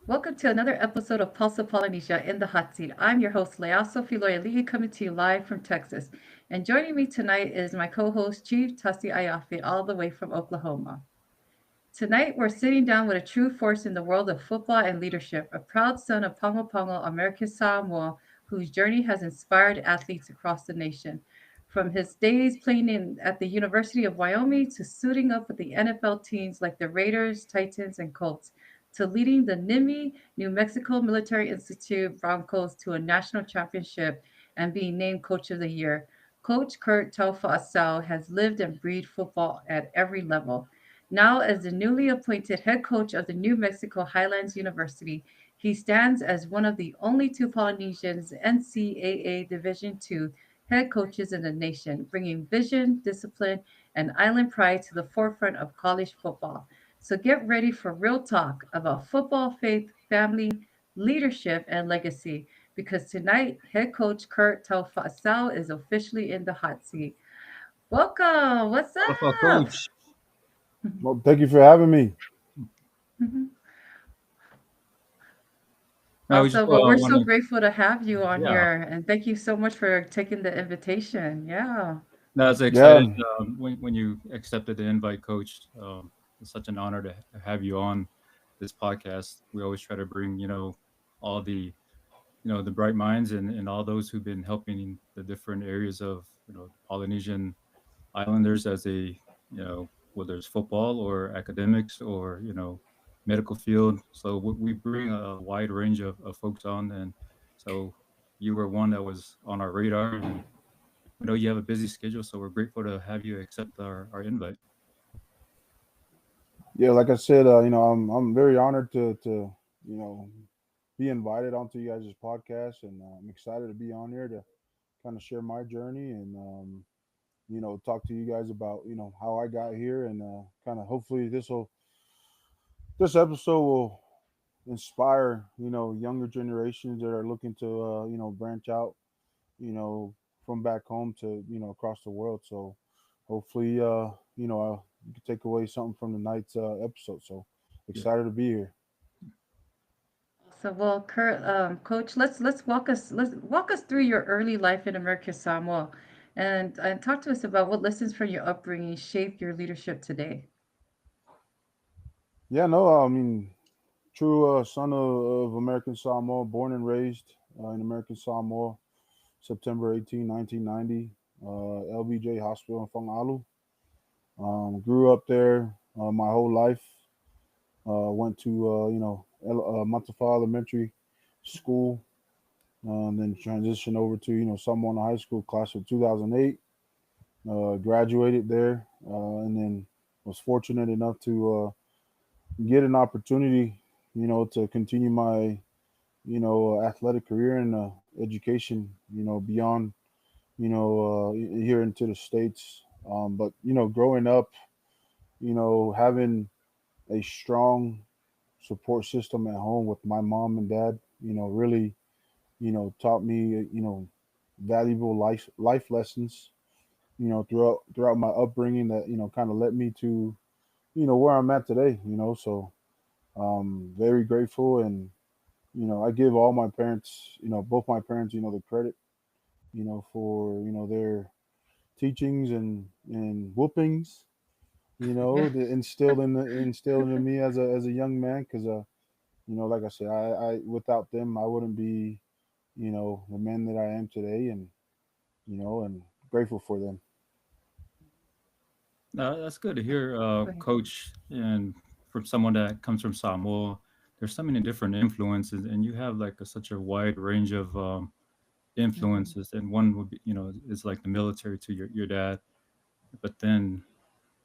Welcome to another episode of Pulse of Polynesia in the Hot Seat. I'm your host, Leaso Filoyali'i, coming to you live from Texas. And joining me tonight is my co host, Chief Tasi Ayafi, all the way from Oklahoma. Tonight, we're sitting down with a true force in the world of football and leadership, a proud son of Pongo Pongo, American Samoa, whose journey has inspired athletes across the nation. From his days playing at the University of Wyoming to suiting up with the NFL teams like the Raiders, Titans, and Colts, to leading the NMMI, New Mexico Military Institute Broncos to a national championship and being named Coach of the Year. Coach Kurt Taufa asau has lived and breathed football at every level. Now, as the newly appointed head coach of the New Mexico Highlands University, he stands as one of the only two Polynesians NCAA Division II head coaches in the nation, bringing vision, discipline, and island pride to the forefront of college football. So get ready for real talk about football, faith, family, leadership, and legacy. Because tonight, head coach Kurt Taufa asau is officially in the hot seat. Welcome. What's Taufa up? coach. Well, thank you for having me. Now we just Awesome. Well, we're want so to, grateful to have you on yeah. here, and thank you so much for taking the invitation. Yeah. Now, I was Yeah, excited when you accepted the invite, coach. It's such an honor to have you on this podcast. We always try to bring, all the bright minds and all those who've been helping in the different areas of, Polynesian Islanders as whether it's football or academics or, medical field. So we bring a wide range of folks on. And so you were one that was on our radar. And we know you have a busy schedule. So we're grateful to have you accept our invite. yeah. Like I said, I'm very honored to you know be invited onto you guys' podcast, and I'm excited to be on here to kind of share my journey and talk to you guys about how I got here, and kind of hopefully this episode will inspire younger generations that are looking to branch out from back home to across the world. So hopefully you can take away something from the night's episode. So Yeah. excited to be here. So, well, Kurt, Coach, let's walk us through your early life in America Samoa, and talk to us about what lessons from your upbringing shaped your leadership today. Yeah, no, I mean, true son of American Samoa, born and raised in American Samoa, September 18, 1990, LBJ Hospital in Whangalu. Grew up there my whole life. Went to Matafa Elementary School, then transitioned over to Samoa High School, class of 2008. Graduated there, and then was fortunate enough to get an opportunity, to continue my athletic career and education, beyond here into the states. But growing up, having a strong support system at home with my mom and dad, really, taught me, valuable life lessons, throughout my upbringing that, kind of led me to, where I'm at today, so very grateful. And, I give all my parents, both my parents, the credit, for, their teachings and whoopings, Yeah. that instilled in me as a young man. Because like I said, I without them I wouldn't be the man that I am today, and grateful for them. That's good to hear, Go ahead. coach. And from someone that comes from Samoa, there's so many different influences, and you have like such a wide range of Mhm. influences. And one would be, is like the military to your dad. But then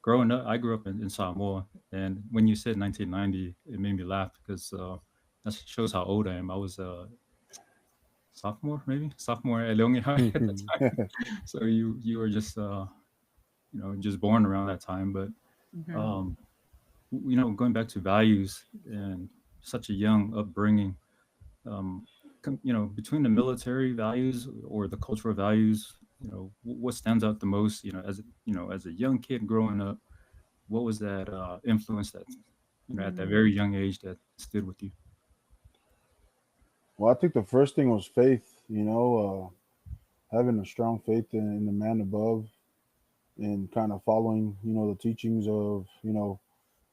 growing up, I grew up in Samoa, and when you said 1990, it made me laugh because that shows how old I am. I was a sophomore, maybe sophomore at Leongi High at the time. So you were just just born around that time. But Mhm. um, going back to values and such a young upbringing, um, between the military values or the cultural values, what stands out the most, as a young kid growing up, what was that influence that, at that Mhm. very young age that stood with you? Well, I think the first thing was faith. Having a strong faith in the man above, and kind of following, the teachings of,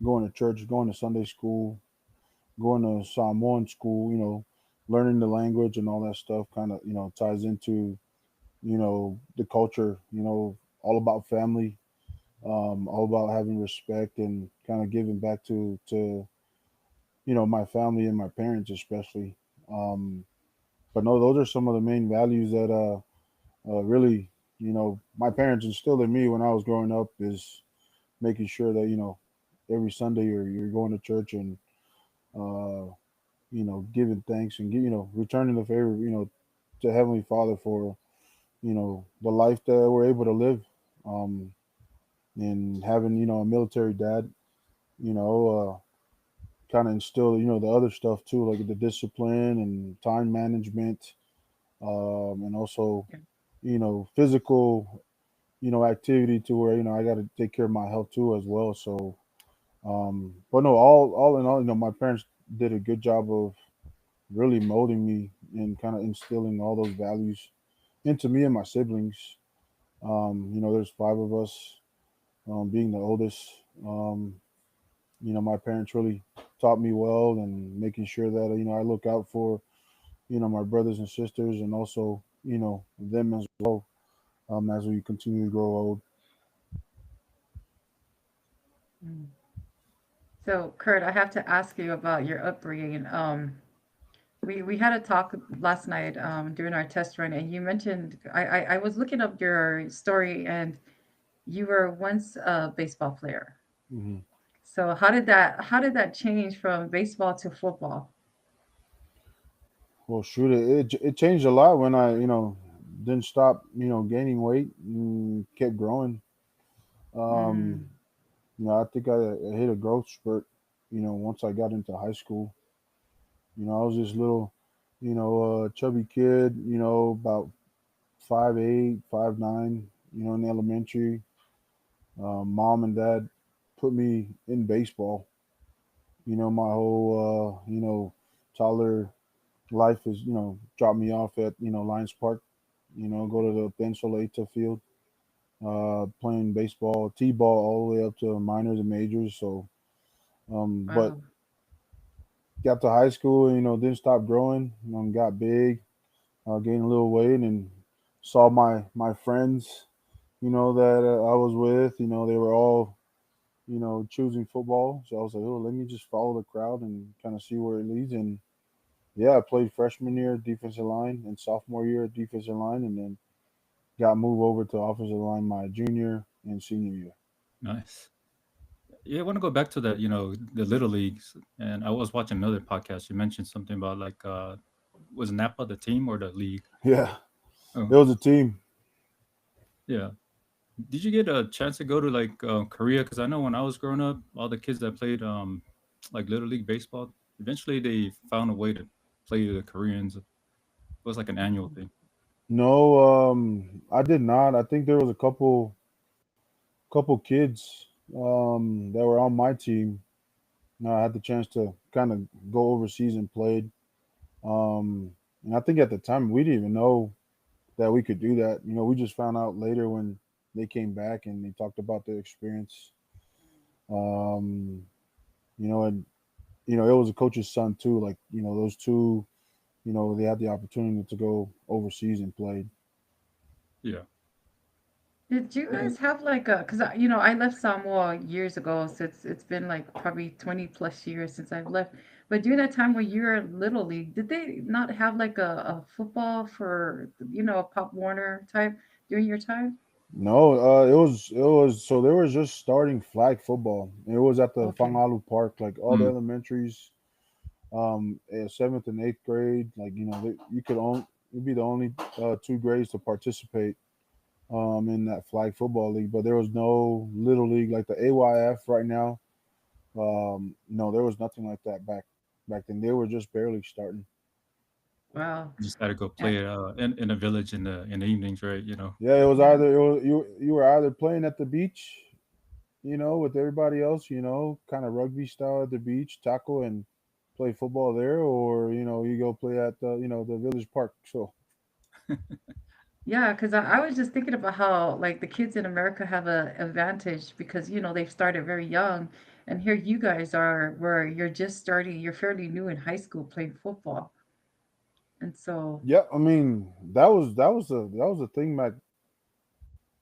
going to church, going to Sunday school, going to Samoan school, learning the language and all that stuff kind of, ties into, the culture, all about family, all about having respect and kind of giving back to, my family and my parents especially. Um, but no, those are some of the main values that really, my parents instilled in me when I was growing up is making sure that, every Sunday you're going to church and, uh, giving thanks and, returning the favor, to Heavenly Father for, the life that we're able to live. Um, and having, a military dad, you know, kind of instill, the other stuff too, like the discipline and time management, and also, Yeah. physical, activity to where, I got to take care of my health too as well. So, but no, all in all, my parents did a good job of really molding me and kind of instilling all those values into me and my siblings. There's five of us, being the oldest. Um, my parents really taught me well and making sure that, I look out for, my brothers and sisters and also, them as well, as we continue to grow old. Mm. So, Kurt, I have to ask you about your upbringing. We had a talk last night during our test run, and you mentioned I was looking up your story, and you were once a baseball player. Hmm. So how did that change from baseball to football? Well, shoot, it changed a lot when I, didn't stop, gaining weight and kept growing. Mm, Um, I think I hit a growth spurt, once I got into high school. I was this little, chubby kid, about 5'8", 5'9", in elementary. Mom and dad put me in baseball. My whole, toddler life is, drop me off at, Lions Park, go to the Ben Soleta field, playing baseball, t-ball all the way up to minors and majors. So, but wow. got to high school, didn't stop growing, got big, gained a little weight, and saw my friends, that I was with, they were all, choosing football. So I was like, oh, let me just follow the crowd and kind of see where it leads. And yeah, I played freshman year defensive line and sophomore year defensive line, and then got moved over to offensive line my junior and senior year. Nice. Yeah, I want to go back to that, the little leagues. And I was watching another podcast. You mentioned something about like was Napa the team or the league? Yeah, it Oh, was a team. yeah. Did you get a chance to go to like Korea? Because I know when I was growing up, all the kids that played like little league baseball, eventually they found a way to play the Koreans. It was like an annual thing. No, I did not. I think there was a couple kids that were on my team. I had the chance to kind of go overseas and played. And I think at the time we didn't even know that we could do that. We just found out later when they came back and they talked about their experience. Um, and it was a coach's son too. Like those two, they had the opportunity to go overseas and played. Yeah. Did you And guys have like a, because I left Samoa years ago, so it's been like probably 20 plus years since I've left. But during that time when you were Little League, did they not have like a football for, a Pop Warner type during your time? No, it was so there was just starting flag football. It was at the Okay. Fangalu Park, like all the mm, elementaries, seventh and eighth grade. Like you could only you'd be the only two grades to participate in that flag football league. But there was no little league like the AYF right now. No, there was nothing like that back then. They were just barely starting. Wow. just had to go Uh, play it in a village in the evenings, right? Yeah, it was yeah. either you were either playing at the beach, with everybody else, kind of rugby style at the beach, tackle, and play football there, or you go play at the village park. So Yeah, because I was just thinking about how like the kids in America have a advantage because they've started very young, and here you guys are where you're just starting, you're fairly new in high school playing football, and so yeah, I mean that was a thing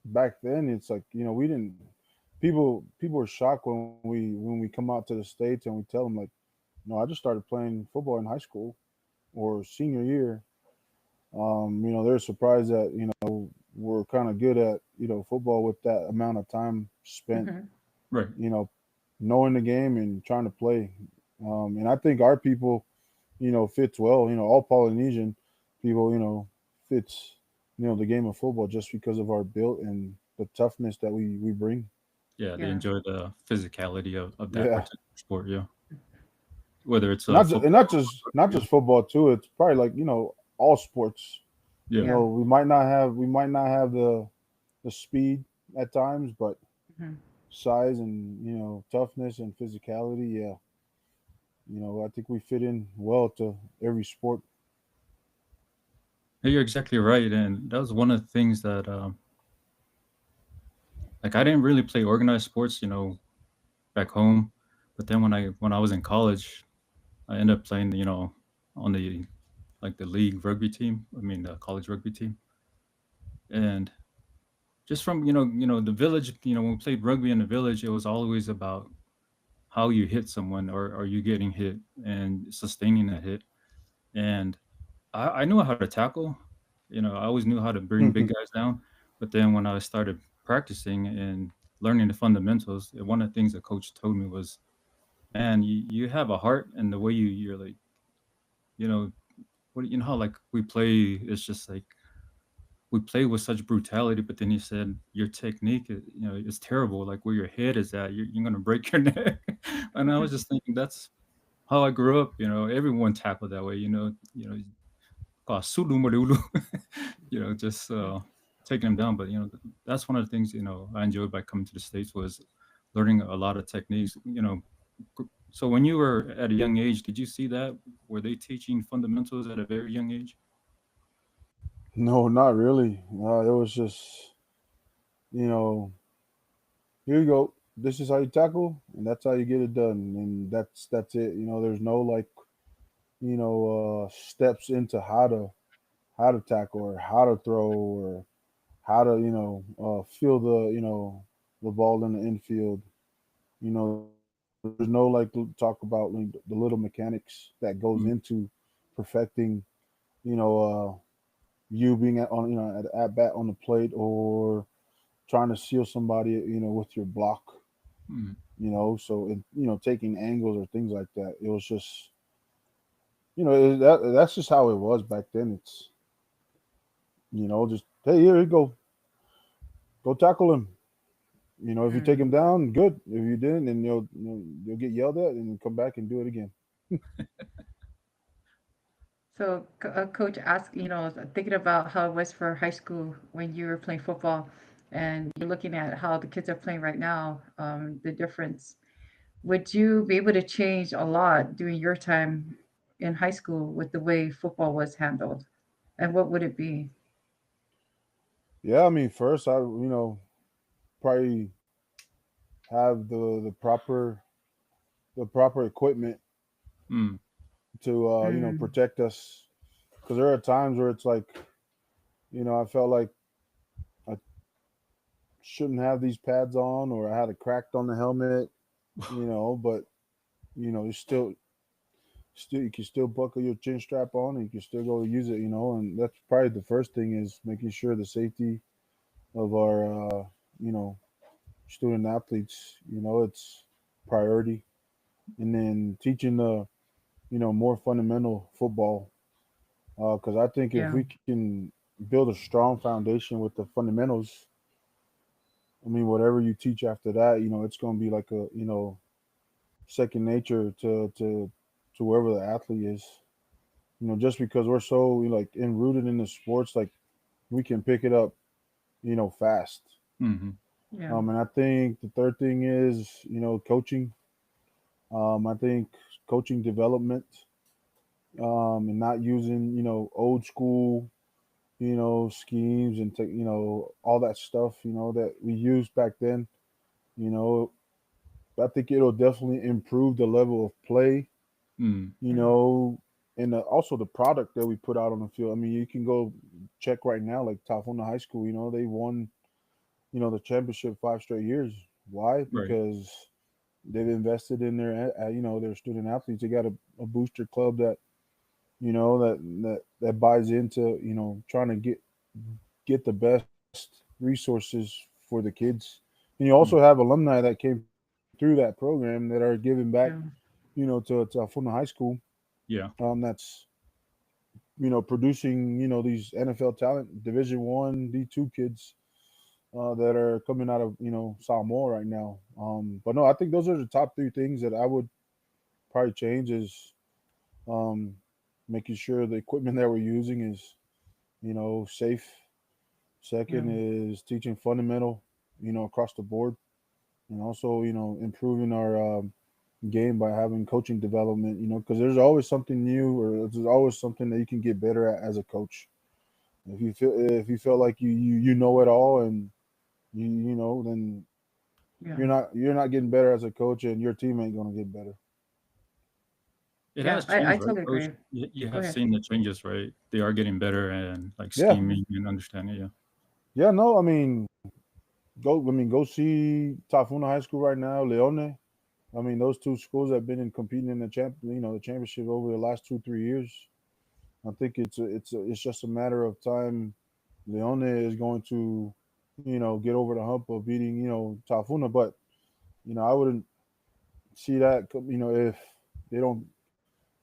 back then. It's like we didn't people are shocked when we come out to the states and we tell them like, no, I just started playing football in high school or senior year. They're surprised that we're kind of good at football with that amount of time spent mhm, Right. you know knowing the game and trying to play. And I think our people fits well. All Polynesian people fits the game of football just because of our build and the toughness that we bring. Yeah, they yeah, enjoy the physicality of that Yeah, particular sport. Yeah, whether it's and not just, football. and not just not Yeah. just football too. It's probably like all sports. Yeah. yeah, We might not have the speed at times, but mhm. size and toughness and physicality. Yeah, I think we fit in well to every sport. Yeah, you're exactly right, and that was one of the things that like I didn't really play organized sports, back home, but then when I was in college, I ended up playing, on the like the league rugby team. I mean, the college rugby team, and just from the village. When we played rugby in the village, it was always about how you hit someone, or are you getting hit and sustaining that hit. And I knew how to tackle. I always knew how to bring big guys down. But then when I started practicing and learning the fundamentals, one of the things that coach told me was, "Man, you have a heart, and the way you're like, you know, how like we play, it's just like we play with such brutality." But then he said, "Your technique, is terrible. Like where your head is at, you're gonna break your neck." And I was just thinking, that's how I grew up. Everyone tackled that way. Sulu Marulu, just taking them down. But that's one of the things I enjoyed by coming to the states was learning a lot of techniques. So when you were at a young age, did you see that? Were they teaching fundamentals at a very young age? No, not really. It was just you know here you go. This is how you tackle, and that's how you get it done, and that's it. There's no like steps into how to tackle or how to throw or how to feel the ball in the infield. There's no like talk about like, the little mechanics that goes Mm, into perfecting you know you being on at bat on the plate or trying to seal somebody with your block. mm. So taking angles or things like that. It was just that's just how it was back then. It's just hey, here you go tackle him. If you take Mm. him down, good. If you didn't, then you'll get yelled at and come back and do it again. So, coach asked, thinking about how it was for high school when you were playing football, and you're looking at how the kids are playing right now, the difference. Would you be able to change a lot during your time in high school with the way football was handled? And what would it be? Yeah, I mean, first I probably have the proper equipment Mm. to Mm, protect us because there are times where it's like I felt like I shouldn't have these pads on or I had a cracked on the helmet, but you still you can still buckle your chin strap on and you can still go use it, and that's probably the first thing is making sure the safety of our you know student athletes, it's priority, and then teaching the more fundamental football because I think if yeah, we can build a strong foundation with the fundamentals, I mean whatever you teach after that, it's going to be like a second nature to wherever the athlete is. Just because we're so like enrooted in the sports, like we can pick it up, fast. Hmm. yeah, And I think the third thing is, coaching. I think coaching development, and not using old school schemes and all that stuff that we used back then. You know, I think it'll definitely improve the level of play. Mm, You Mm. know, and also the product that we put out on the field. I mean, you can go check right now, like Taufa High School. They won the championship 5 straight years. Why? right. Because they've invested in their student athletes. They got a booster club that buys into trying to get the best resources for the kids. And you also Mm, have alumni that came through that program that are giving back, Yeah. to Afuna High School. yeah. That's producing these NFL talent, Division 1, D2 kids that are coming out of Samoa right now. But no, I think those are the top three things that I would probably change is um, making sure the equipment that we're using is safe. Yeah. Second is teaching fundamental across the board, and also improving our game by having coaching development. Because there's always something new, or there's always something that you can get better at as a coach. If you feel like you know it all, and then Yeah. you're not getting better as a coach, and your team ain't gonna get better. It Yeah. has I changed, right, totally Coach? agree. You Go have ahead. seen the changes, right? They are getting better and like Yeah, Mhm. scheming and understanding. Yeah. yeah. No, I mean, go see Tafuna High School right now, Leone. I mean, those two schools have been in competing in the championship over the last 2 3 years. I think it's just a matter of time. Leone is going to, get over the hump of beating, Tafuna. But I wouldn't see that, if they don't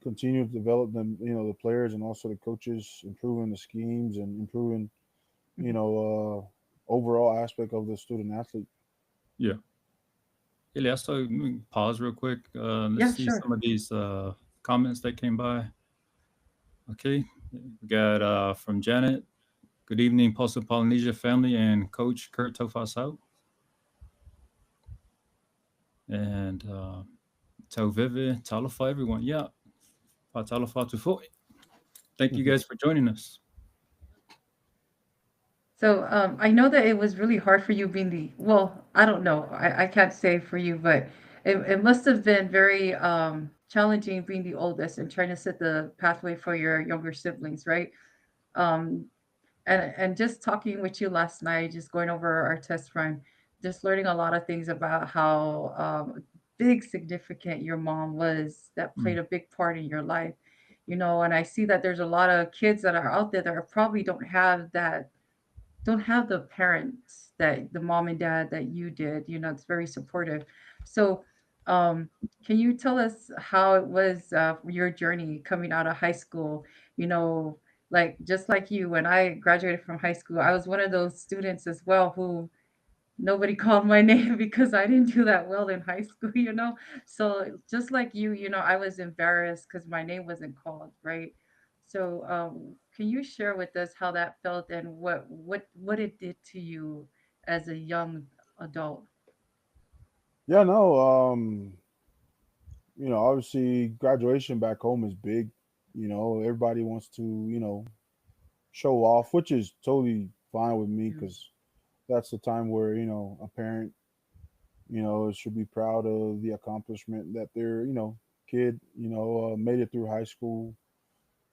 continue to develop them, the players and also the coaches, improving the schemes and improving, Mhm. overall aspect of the student athlete. Yeah. Yeah, so let me pause real quick. Let's Yeah, see sure. some of these comments that came by. Okay. We got from Janet. Good evening, Postal Polynesia family and Coach Kurt Taufa asau. And Tau Vivi, Talofa, everyone. Yeah. Talofa Tufo. Thank you guys for joining us. So I know that it was really hard for you being well, I don't know. I can't say for you, but it must have been very challenging being the oldest and trying to set the pathway for your younger siblings, right? Um, and just talking with you last night, just going over our test run, just learning a lot of things about how big significant your mom was that Mm, played a big part in your life. And I see that there's a lot of kids that are out there that are probably don't have the parents that the mom and dad that you did. It's very supportive. So um can you tell us how it was your journey coming out of high school? you know like just like you, when I graduated from high school, I was one of those students as well who nobody called my name because I didn't do that well in high school. So just like you, I was embarrassed because my name wasn't called, right? So can you share with us how that felt and what it did to you as a young adult? Yeah, no. Obviously, graduation back home is big. Everybody wants to, show off, which is totally fine with me Yeah. because that's the time where a parent should be proud of the accomplishment that their kid made it through high school,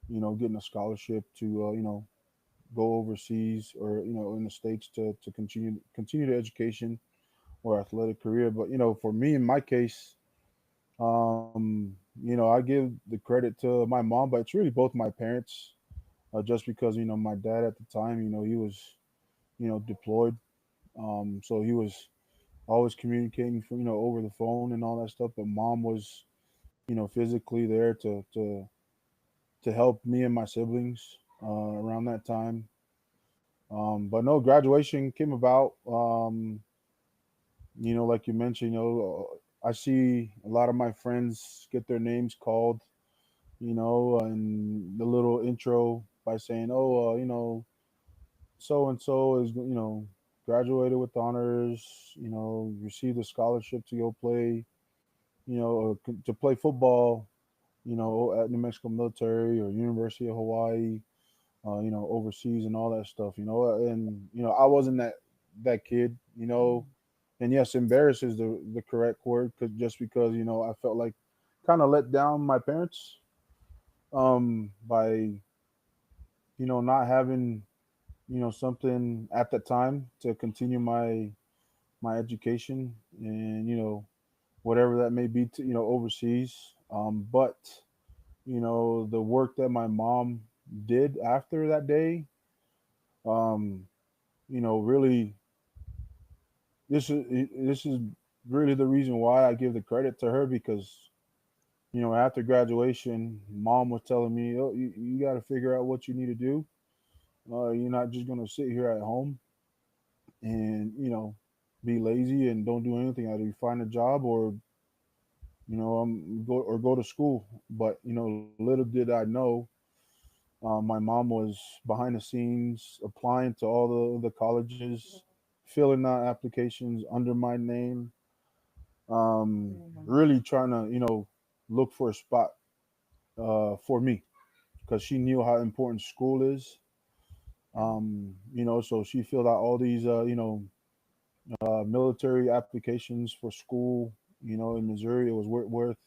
getting a scholarship to go overseas or in the states to continue the education or athletic career. But for me, in my case, I give the credit to my mom, but it's really both my parents. Just because my dad at the time, he was deployed, so he was always communicating from over the phone and all that stuff. But mom was physically there to help me and my siblings around that time. But no, graduation came about. Like you mentioned, I see a lot of my friends get their names called, and the little intro by saying, "Oh, so and so is graduated with honors, received a scholarship to go play, to play football." at New Mexico military or University of Hawaii, overseas and all that stuff, and I wasn't that kid, and yes, embarrassed is the correct word, cause just because I felt like kind of let down my parents by not having something at the time to continue my education and whatever that may be to overseas. But the work that my mom did after that day, um, really this is really the reason why I give the credit to her, because after graduation, mom was telling me, oh, you got to figure out what you need to do. You're not just going to sit here at home and be lazy and don't do anything. Either you find a job or go to school. But little did I know, my mom was behind the scenes applying to all the colleges, filling out applications under my name, really trying to look for a spot for me, because she knew how important school is. So she filled out all these military applications for school. In Missouri, it was Whitworth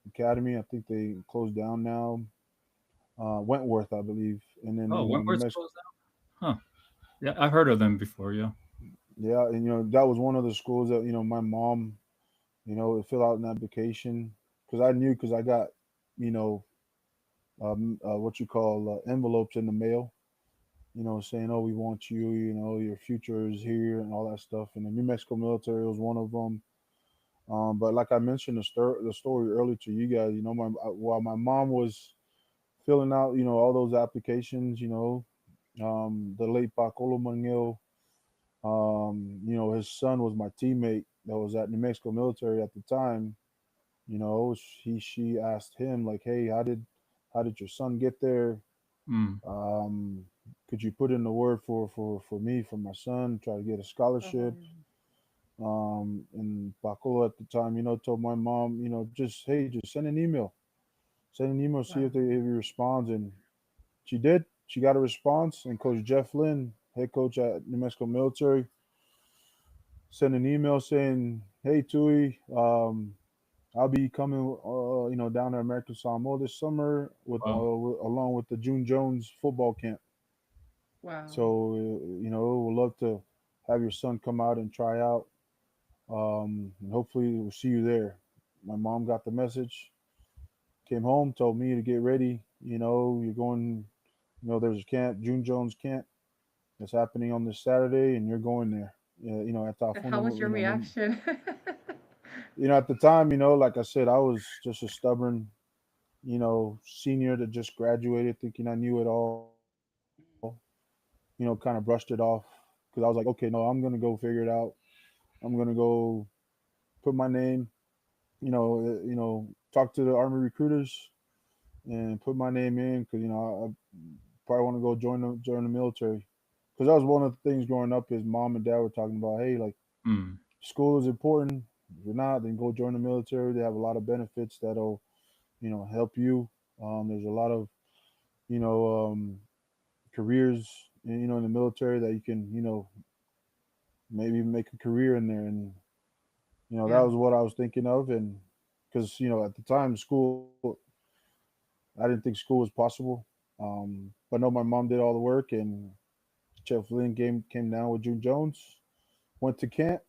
Academy. I think they closed down now. Wentworth, I believe, and then Oh, New Wentworth's Mexico. closed down. Huh. Yeah, I've heard of them before. Yeah. Yeah, and that was one of the schools that my mom would fill out an application, because I knew, because I got you know what you call envelopes in the mail, saying, "Oh, we want you. Your future is here," and all that stuff. And the New Mexico military was one of them. But like I mentioned the story earlier to you guys, while my mom was filling out, all those applications, the late Paco Manil, his son was my teammate that was at New Mexico military at the time. She asked him like, "Hey, how did your son get there? Mm. Um, could you put in the word for me, for my son, try to get a scholarship?" And Paco at the time, told my mom, just, hey, just send an email, see if he responds. And she did. She got a response, and Coach Jeff Lynn, head coach at New Mexico military, sent an email saying, "Hey, Tui, I'll be coming, down to American Samoa this summer Wow. along with the June Jones football camp. Wow. So, we'd love to have your son come out and try out. And hopefully we'll see you there." My mom got the message, came home, told me to get ready. You're going, there's a camp, June Jones camp, that's happening on this Saturday, and you're going there. At And how Tafuna, was your reaction? at the time, like I said, I was just a stubborn, senior that just graduated, thinking I knew it all. Kind of brushed it off, because I was like, okay, no, I'm gonna go figure it out. I'm gonna go put my name, talk to the Army recruiters and put my name in, because I probably want to go join the military. Because that was one of the things growing up, is mom and dad were talking about, hey, like, Mm. school is important. If you're not, then go join the military. They have a lot of benefits that'll help you. There's a lot of careers in the military that you can maybe make a career in there. And that Yeah. was what I was thinking of. And because at the time, school, I didn't think school was possible. But no, my mom did all the work, and Chef Lynn came down with June Jones, went to camp,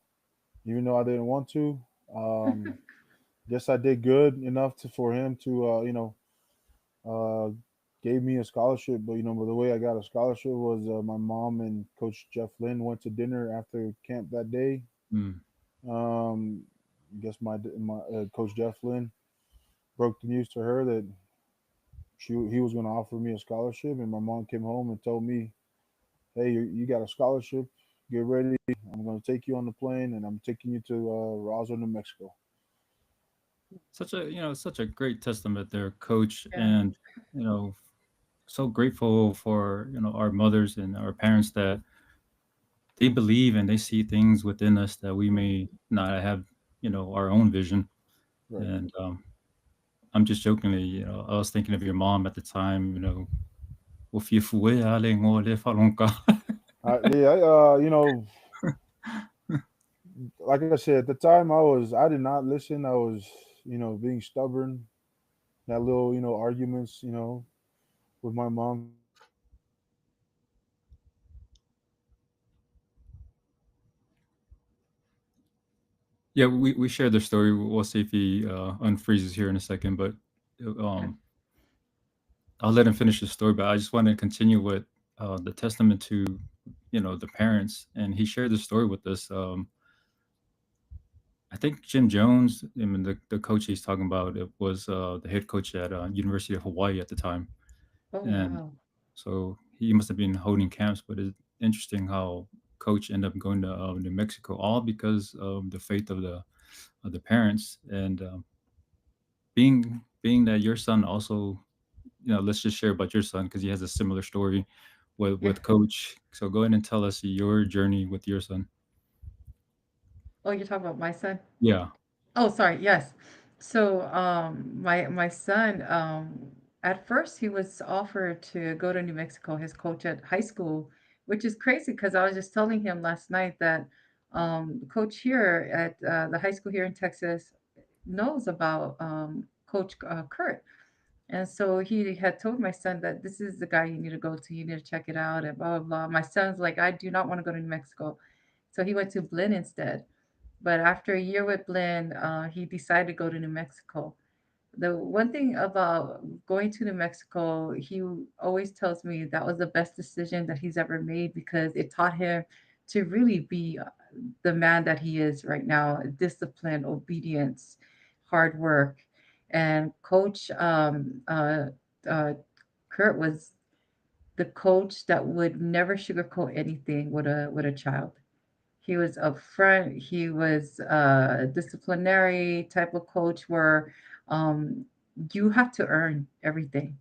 even though I didn't want to. Um, guess I did good enough for him to, uh, gave me a scholarship. But but the way I got a scholarship was, my mom and Coach Jeff Lynn went to dinner after camp that day. Mm. Um, I guess my Coach Jeff Lynn broke the news to her that he was going to offer me a scholarship, and my mom came home and told me, "Hey, you got a scholarship. Get ready. I'm going to take you on the plane, and I'm taking you to Roswell, New Mexico." Such a great testament there, Coach, Yeah. and so grateful for our mothers and our parents that they believe and they see things within us that we may not have our own vision. Right. And I'm just jokingly, I was thinking of your mom at the time, "Wo fie fue a le ngo le falonka." Yeah, like I said, at the time I did not listen. I was, being stubborn. That little, arguments, with my mom. She would tell me, Yeah, we shared the story. We'll see if he unfreezes here in a second, but Okay. um, I'll let him finish the story. But I just want to continue with the testament to the parents, and he shared the story with us. I think Jim Jones, I mean the coach he's talking about, it was the head coach at University of Hawaii at the time, Oh, and wow. so he must have been holding camps. But it's interesting how coach ended up going to New Mexico, all because of the faith of the parents, and being that your son also, let's just share about your son because he has a similar story Yeah. with coach. So go ahead and tell us your journey with your son. Oh, you're talking about my son? Yeah, Oh, sorry. Yes. So, my son, at first he was offered to go to New Mexico, his coach at high school, which is crazy because I was just telling him last night that the coach here at the high school here in Texas knows about Coach Kurt. And so he had told my son that this is the guy you need to go to, you need to check it out, and blah, blah, blah. My son's like, I do not want to go to New Mexico. So he went to Blinn instead. But after a year with Blinn, he decided to go to New Mexico. The one thing about going to New Mexico, he always tells me that was the best decision that he's ever made because it taught him to really be the man that he is right now: discipline, obedience, hard work. And Coach uh, Kurt was the coach that would never sugarcoat anything with a child. He was upfront. He was a disciplinary type of coach where um, you have to earn everything.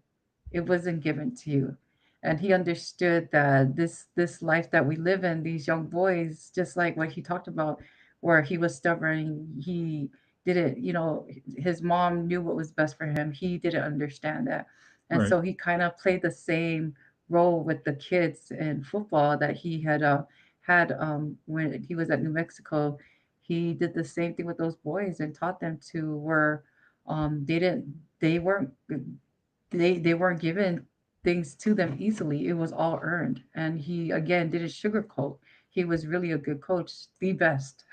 It wasn't given to you. And he understood that this life that we live in, these young boys, just like what he talked about, where he was stubborn, he didn't, his mom knew what was best for him. He didn't understand that. And right. so he kind of played the same role with the kids in football that he had when he was at New Mexico. He did the same thing with those boys and taught them to where they didn't they weren't they weren't given things to them easily. It was all earned. And he again didn't sugarcoat. He was really a good coach, the best.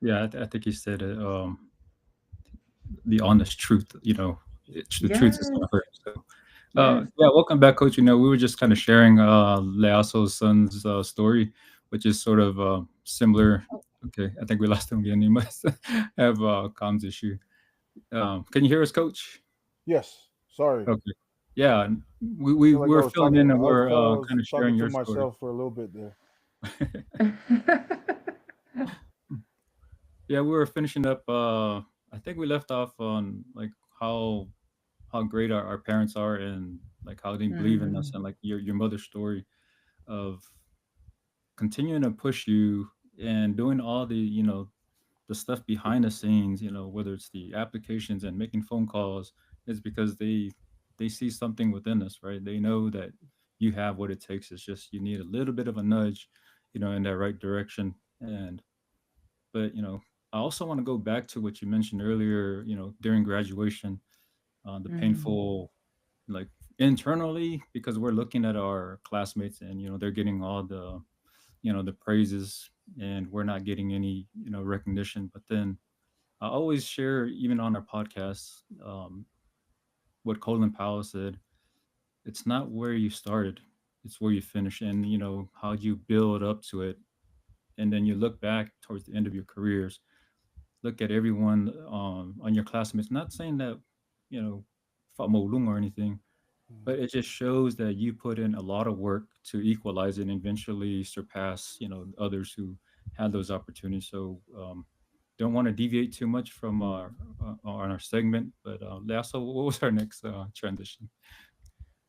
Yeah, I think he said it, the honest truth. The truth is Yes, gonna hurt. So, yes. yeah, welcome back, coach. We were just kind of sharing Leaso's son's story, which is sort of similar. Okay, I think we lost him again. He must have a comms issue. Can you hear us, coach? yes. Sorry. Okay. Yeah, I we feel like I we're was filling talking. in and I we're felt I kind was of talking sharing to your story. myself for a little bit there. Yeah, we were finishing up. I think we left off on like how how great our parents are and like how they believe in us Mhm. and like your mother's story of continuing to push you and doing all the the stuff behind the scenes, whether it's the applications and making phone calls, is because they see something within us, right? They know that you have what it takes. It's just you need a little bit of a nudge, in that right direction. And but I also want to go back to what you mentioned earlier, during graduation, the Mhm. painful, like, internally, because we're looking at our classmates and they're getting all the praises, and we're not getting any recognition. But then I always share, even on our podcast, what Colin Powell said: it's not where you started, it's where you finish, and how you build up to it. And then you look back towards the end of your careers, look at everyone on your classmates. Not saying that you know famolung or anything, but it just shows that you put in a lot of work to equalize it and eventually surpass others who had those opportunities. So don't want to deviate too much from our segment, but Lassa, what was our next transition?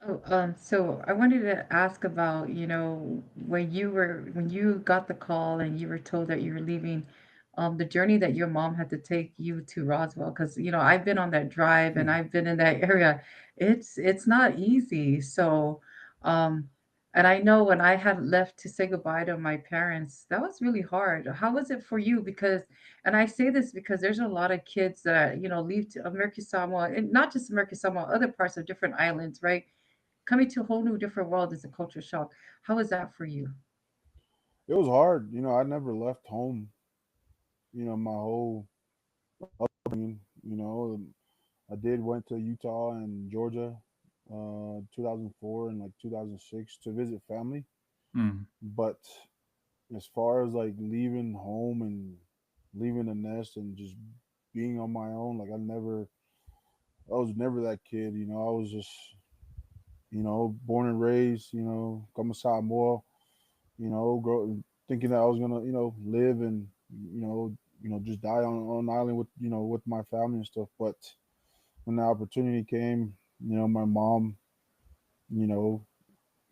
Oh, so I wanted to ask about, when you got the call and you were told that you were leaving, the journey that your mom had to take you to Roswell, because I've been on that drive and I've been in that area. It's not easy. So, um, and I know when I had left to say goodbye to my parents, that was really hard. How was it for you? Because, and I say this because there's a lot of kids that leave to American Samoa, and not just American Samoa, other parts of different islands, right? Coming to a whole new different world is a culture shock. How was that for you? It was hard. I never left home. My whole upbringing. I did went to Utah and Georgia, 2004 and like 2006 to visit family. Mm. But as far as like leaving home and leaving the nest and just being on my own, like I was never that kid. I was just, born and raised, come Samoa, grow thinking that I was gonna, live and, just die on an island with, with my family and stuff. But when the opportunity came, my mom, you know,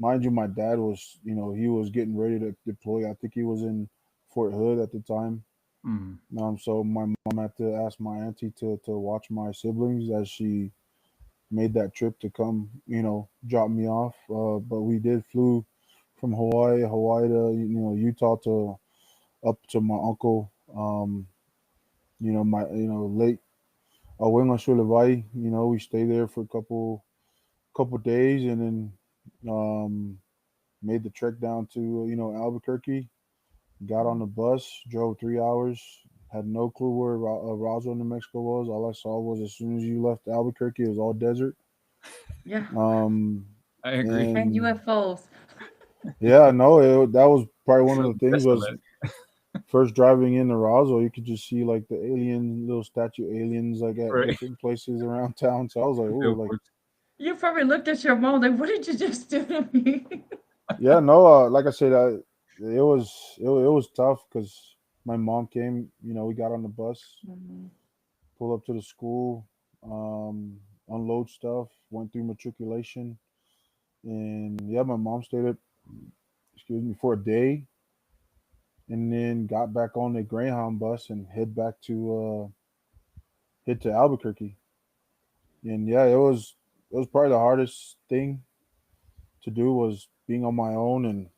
mind you, my dad was, he was getting ready to deploy. I think he was in Fort Hood at the time. Mm. So my mom had to ask my auntie to watch my siblings as she made that trip to come, drop me off. But we did flew from Hawaii to, Utah to up to my uncle. My, late Awinga Sulawai. We stayed there for a couple days and then um, made the trek down to Albuquerque. Got on the bus, drove 3 hours. Had no clue where Roswell, New Mexico was. All I saw was as soon as you left Albuquerque, it was all desert. Yeah. Um, I agree. And and UFOs. yeah, no, that was probably one of the things was Desolate. first driving into Roswell, you could just see like the alien little statue aliens like at Right. different places around town. So I was like, oh, like Billboards. You probably looked at your mom like, what did you just do to me? yeah, no, like I said, it was tough because my mom came. We got on the bus, Mhm. pulled up to the school, um, unload stuff, went through matriculation, and yeah, my mom stayed at excuse me for a day, and then got back on the Greyhound bus and head to Albuquerque. And yeah, it was probably the hardest thing to do was being on my own and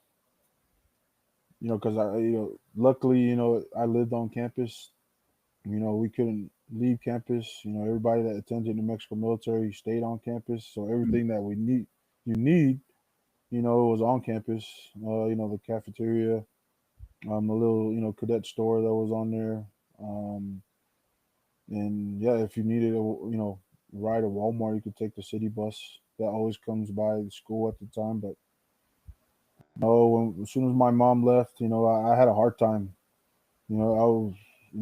because I luckily I lived on campus. We couldn't leave campus. Everybody that attended New Mexico military stayed on campus, so Mm. everything that you need, was on campus. The cafeteria, a little cadet store that was on there, um, and yeah, if you needed a ride at Walmart, you could take the city bus that always comes by the school at the time. But no, as soon as my mom left, I had a hard time. I was,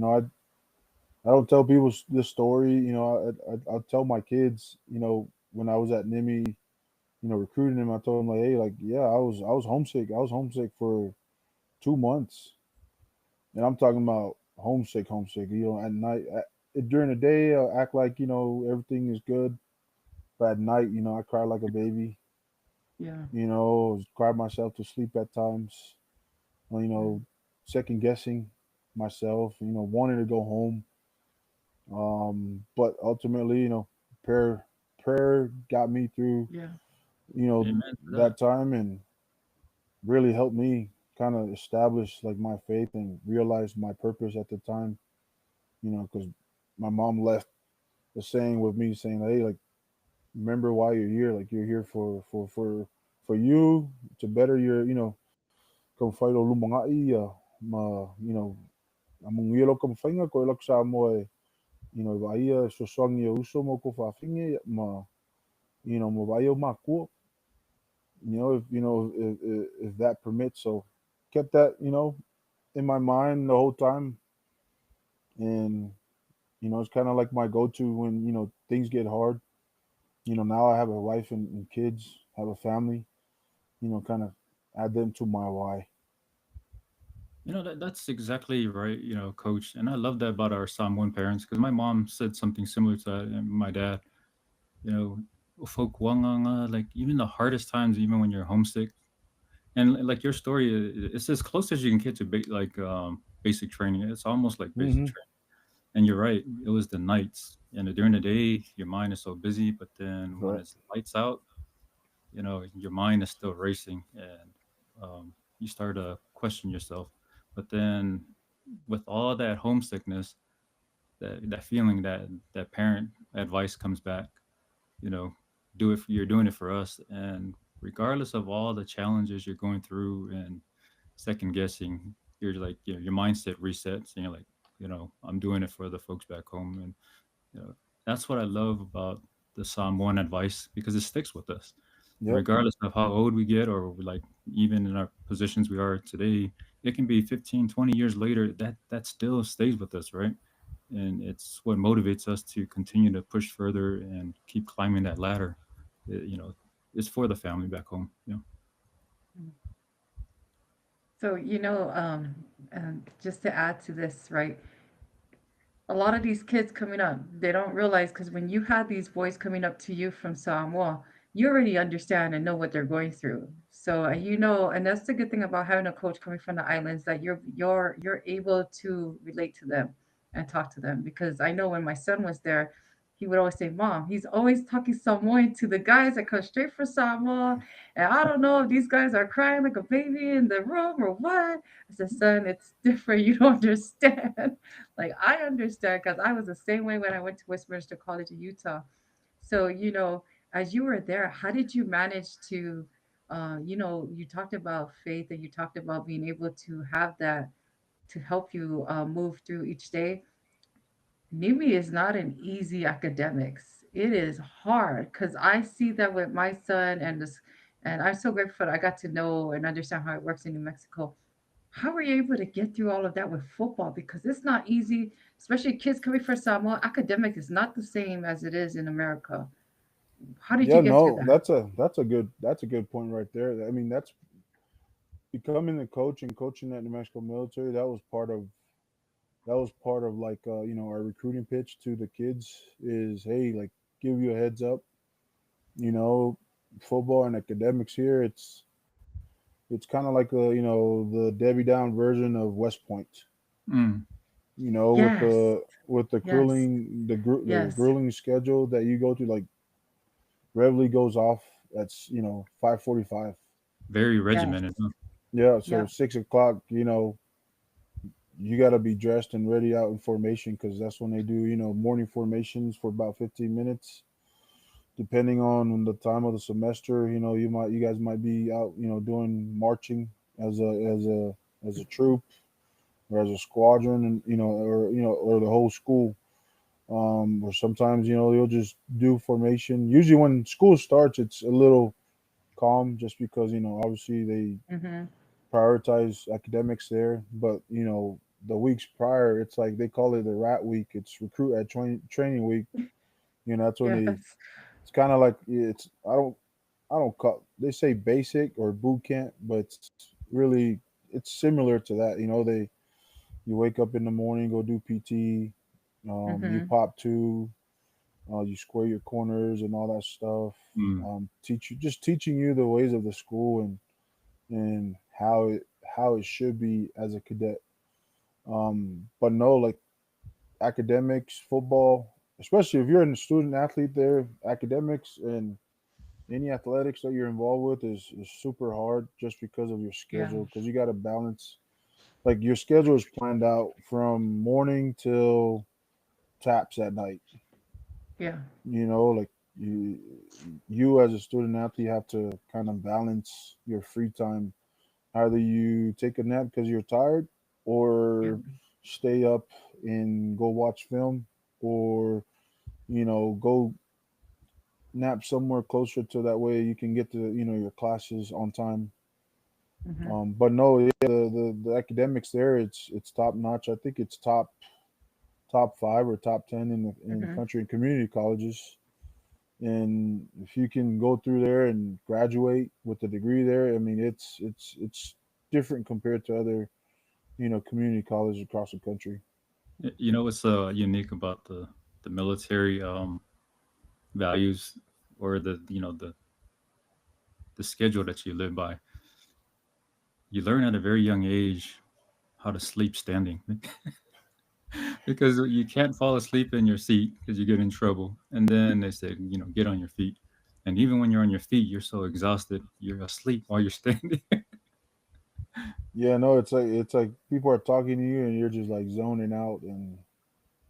I don't tell people this story. I'll tell my kids. When I was at NMMI, recruiting them, I told them like, hey, like, yeah, I was homesick. I was homesick for 2 months, and I'm talking about homesick, homesick. At night, during the day, I'll act like everything is good, but at night, I cry like a baby. Yeah. Cry myself to sleep at times. You Yeah. know, second guessing myself. Wanting to go home. But ultimately, prayer got me through, Yeah. Amen to that. that time and really helped me kind of establish like my faith and realize my purpose at the time. Because my mom left the saying with me saying, "Hey, like remember why you're here. Like you're here for you to better your, kung fight o lumanga iya among yelo kung fainga ko ilak sa mo ba iya so song yo uso mo ko fa finge mo ba yo ma if that permits. So kept that in my mind the whole time, and it's kind of like my go-to when things get hard. Now I have a wife and kids, have a family. Kind of add them to my why. That's exactly right, coach. And I love that about our Samoan parents because my mom said something similar to that, and my dad. You know, folk wanganga, like even the hardest times, even when you're homesick, and like your story, it's as close as you can get to like basic training. It's almost like basic Mm-hmm. training. And you're right, it was the nights. And during the day, your mind is so busy, but then when Right. it's lights out, your mind is still racing, and you start to question yourself. But then with all that homesickness, that feeling, that parent advice comes back, you know, you're doing it for us. And regardless of all the challenges you're going through and second guessing, you're like, your mindset resets, and you're like, I'm doing it for the folks back home. And that's what I love about the Psalm 1 advice, because it sticks with us. And Yep. regardless of how old we get, or like even in our positions we are today, it can be 15, 20 years later, that still stays with us, right? And it's what motivates us to continue to push further and keep climbing that ladder. It's for the family back home. So, just to add to this, right? A lot of these kids coming up, they don't realize because when you had these boys coming up to you from Samoa, you already understand and know what they're going through. So, and that's the good thing about having a coach coming from the islands, that you're able to relate to them and talk to them. Because I know when my son was there, he would always say, "Mom, he's always talking Samoan to the guys that come straight from Samoa, and I don't know if these guys are crying like a baby in the room or what." I said, "Son, it's different. You don't understand." Like I understand because I was the same way when I went to Westminster College in Utah. So, as you were there, how did you manage to, you talked about faith and you talked about being able to have that to help you move through each day. NIMI is not an easy academics. It is hard because I see that with my son and I'm so grateful that I got to know and understand how it works in New Mexico. How were you able to get through all of that with football? Because it's not easy, especially kids coming from Samoa. Academic is not the same as it is in America. How did you Yeah, get through no, that? that's a good point right there. I mean, that's becoming a coach and coaching that New Mexico military. That was part of like our recruiting pitch to the kids is, hey, like, give you a heads up. You know, football and academics here. It's kind of like the Debbie Down version of West Point. Mm. With Yes, the yes, the yes, grueling schedule that you go through, like Reveille goes off at 5:45. Very yes, regimented, huh? Yeah, yeah, so 6 o'clock. You got to be dressed and ready out in formation because that's when they do morning formations for about 15 minutes, depending on the time of the semester. You guys might be out doing marching as a troop or as a squadron, and or the whole school. Or sometimes you'll just do formation. Usually when school starts, it's a little calm just because obviously they mm-hmm, prioritize academics there. But the weeks prior, it's like they call it the rat week. It's recruit at training week. That's when they. yes, It's kind of like I don't call, they say basic or boot camp, but it's similar to that. You wake up in the morning, go do PT. You mm-hmm, pop two. You square your corners and all that stuff. Mm. Teaching you the ways of the school and how it should be as a cadet. But no, like academics, football, especially if you're a student athlete there, academics and any athletics that you're involved with is super hard just because of your yeah, schedule. Because you got to balance, like your schedule is planned out from morning till taps at night. yeah, Like you you as a student athlete have to kind of balance your free time. Either you take a nap because you're tired, yeah, or stay up and go watch film, or go nap somewhere closer to that way you can get to your classes on time. mm-hmm, But no, yeah, the academics there, it's top notch. I think it's top five or top 10 in the mm-hmm, country in community colleges. And if you can go through there and graduate with a degree there, I mean, it's different compared to other community colleges across the country. What's unique about the military values, or the schedule that you live by. You learn at a very young age how to sleep standing. Because you can't fall asleep in your seat because you get in trouble. And then they said, get on your feet. And even when you're on your feet, you're so exhausted, you're asleep while you're standing. Yeah, no, it's like people are talking to you and you're just like zoning out, and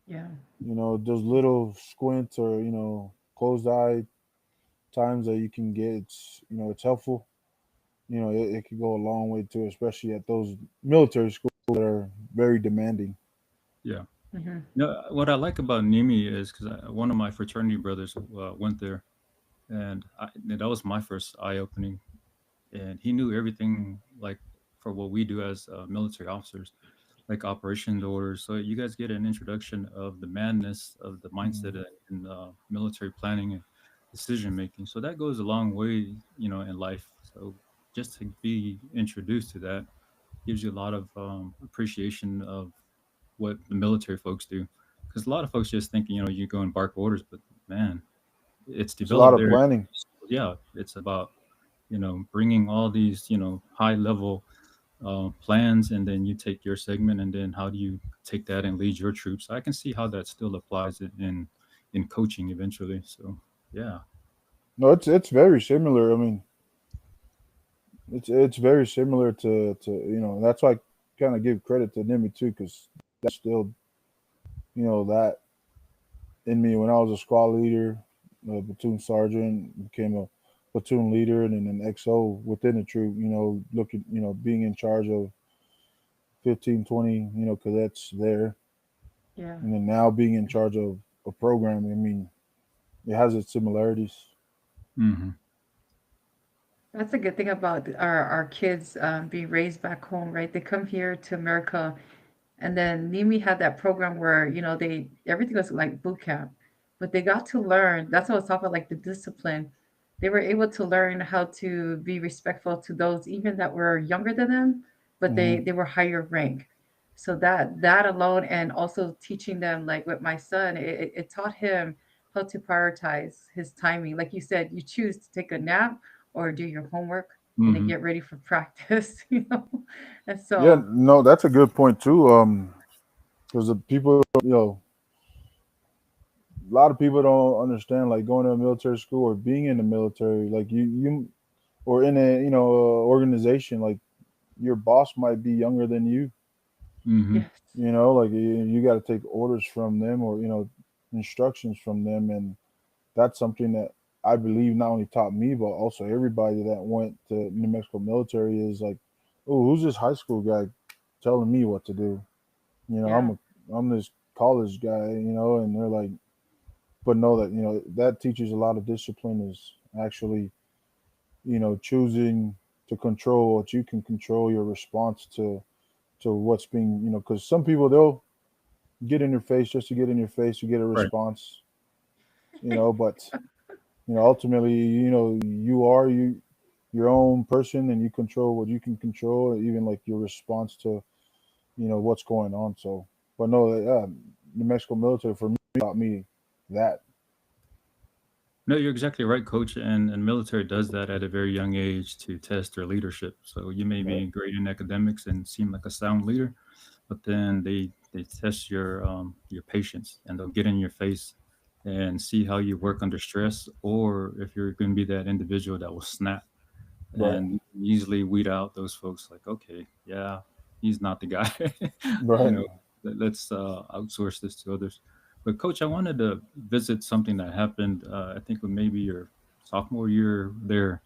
Yeah. those little squints or closed eye times that you can get, it's helpful. It could go a long way too, especially at those military schools that are very demanding. Yeah. Hmm. What I like about Nimi is because one of my fraternity brothers went there, and that was my first eye opening. And he knew everything, like for what we do as military officers, like operations orders. So you guys get an introduction of the madness of the mindset Mm. in military planning and decision making. So that goes a long way, in life. So just to be introduced to that gives you a lot of appreciation of what the military folks do. Because a lot of folks just think, you go and bark orders, but man, it's It's a lot developed of there. planning. Yeah, it's about bringing all these high level plans, and then you take your segment, and then how do you take that and lead your troops? I can see how that still applies in coaching eventually. So yeah. No, it's very similar. I mean, it's very similar to that's why I kind of give credit to Nimi too, because that's still that in me when I was a squad leader, a platoon sergeant, became a platoon leader, and then an XO within the troop. Looking, being in charge of 15, 20, cadets there, Yeah. and then now being in charge of a program. I mean, it has its similarities. Hmm. That's a good thing about our kids being raised back home, right? They come here to America, and then Nimi had that program where they everything was like boot camp, but they got to learn. That's what I was talking about, like the discipline. They were able to learn how to be respectful to those even that were younger than them, but Hmm. they were higher rank. So that alone, and also teaching them, like with my son, it taught him how to prioritize his timing. Like you said, you choose to take a nap or do your homework and then Hmm. get ready for practice, And Yeah, so, no, that's a good point too. Because the people, a lot of people don't understand like going to a military school or being in the military, like you or in a organization, like your boss might be younger than you. Hmm. yes. Like you got to take orders from them or instructions from them, and that's something that I believe not only taught me but also everybody that went to New Mexico military is like, oh, who's this high school guy telling me what to do? Yeah. I'm this college guy, and they're like, but know that that teaches a lot of discipline is actually choosing to control what you can control, your response to what's being because some people they'll get in your face just to get in your face to get a Right. response, but ultimately you are your own person and you control what you can control, even like your response to what's going on. So but no, yeah, New Mexico military for me taught me that. No, you're exactly right, coach. And military does that at a very young age to test their leadership. So you may Right. be great in academics and seem like a sound leader, but then they test your patience, and they'll get in your face and see how you work under stress, or if you're going to be that individual that will snap, Right. and easily weed out those folks. Like, okay, yeah, he's not the guy. you Right. know, let's outsource this to others. But coach, I wanted to visit something that happened. I think maybe your sophomore year there.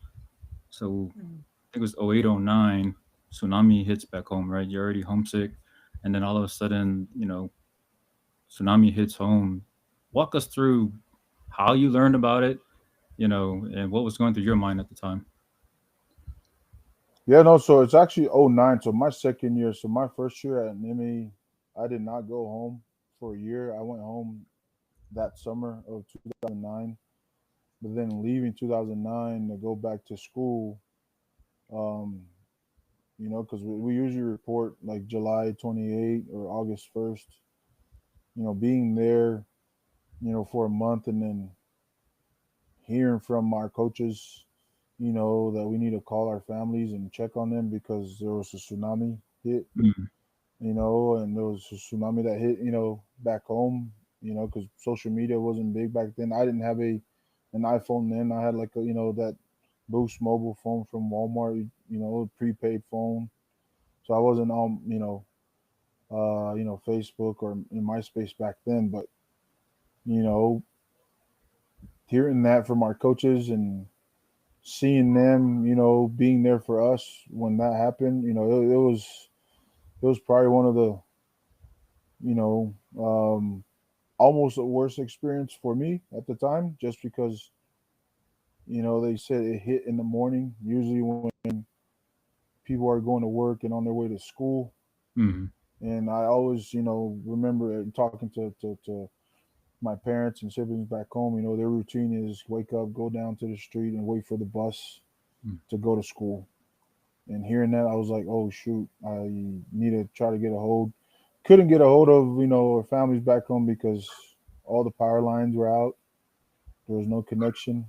So Mm. I think it was 0809. Tsunami hits back home, right? You're already homesick, and then all of a sudden, tsunami hits home. Walk us through how you learned about it, and what was going through your mind at the time. Yeah, no, so it's actually '09. So my second year, so my first year at NME, I did not go home for a year. I went home that summer of 2009, but then leaving 2009 to go back to school, um, because we usually report like July 28th or August 1st, being there, for a month and then hearing from our coaches, that we need to call our families and check on them because there was a tsunami hit. Mm. and there was a tsunami that hit, back home, because social media wasn't big back then. I didn't have an iPhone then. I had like that Boost mobile phone from Walmart, a prepaid phone. So I wasn't on, Facebook or in MySpace back then. But you know, hearing that from our coaches and seeing them, being there for us when that happened, it was probably one of the, you know, almost the worst experience for me at the time, just because they said it hit in the morning. Usually when people are going to work and on their way to school, Hmm. and I always, remember talking to my parents and siblings back home. Their routine is wake up, go down to the street, and wait for the bus to go to school. And hearing that, I was like, oh shoot, I need to try to get a hold. Couldn't get a hold of our families back home because all the power lines were out. There was no connection.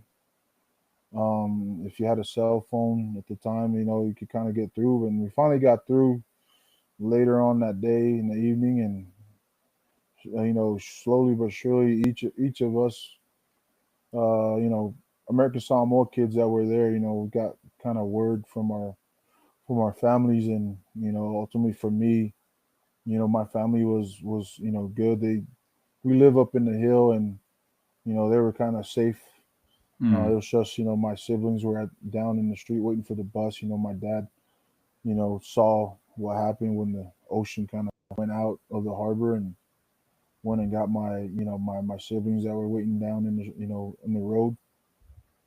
If you had a cell phone at the time, you could kind of get through. And we finally got through later on that day in the evening, and slowly but surely, each of us, uh, you know, American Samoa kids that were there, we got kind of word from our families, and ultimately for me, my family was good. We live up in the hill, and they were kind of safe. It Hmm. was just my siblings were down in the street waiting for the bus. My dad saw what happened when the ocean kind of went out of the harbor, and went and got my siblings that were waiting down in the road,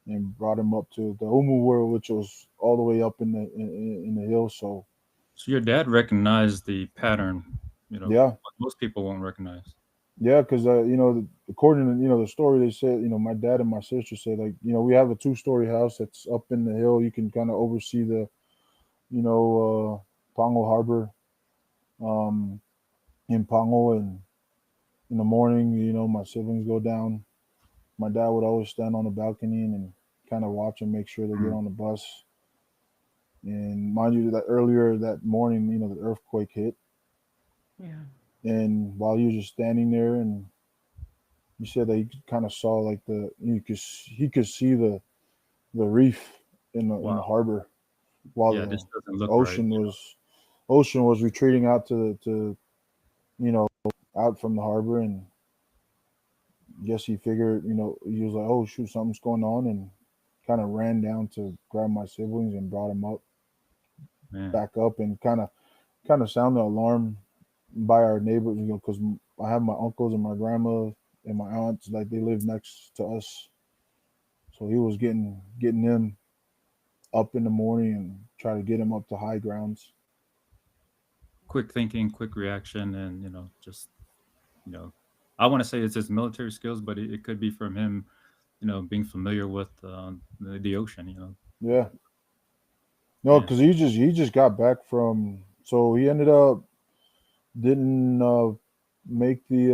and brought them up to the Umu world, which was all the way up in the hill. So So your dad recognized the pattern, yeah, what most people won't recognize. yeah, because according to the story, they said my dad and my sister said, like, we have a 2-story house that's up in the hill. You can kind of oversee the Pango Harbor, um, in Pango, and in the morning, my siblings go down. My dad would always stand on the balcony and kind of watch and make sure they get Mm. on the bus. And mind you, that earlier that morning, the earthquake hit, Yeah. and while he was just standing there, and he said that he kind of saw like he could see the reef in the Wow. harbor, while Yeah, the this doesn't look right. ocean was retreating out to you know out from the harbor. And guess he figured, he was like, oh shoot, something's going on, and kind of ran down to grab my siblings and brought them up Man. back up, and kind of sound the alarm by our neighbors, because I have my uncles and my grandma and my aunts, like they live next to us. So he was getting them up in the morning and try to get them up to high grounds. Quick thinking, quick reaction, and just you know, I want to say it's his military skills, but it could be from him, being familiar with the ocean. Yeah, no, Man. because he just got back from. So he ended up didn't make the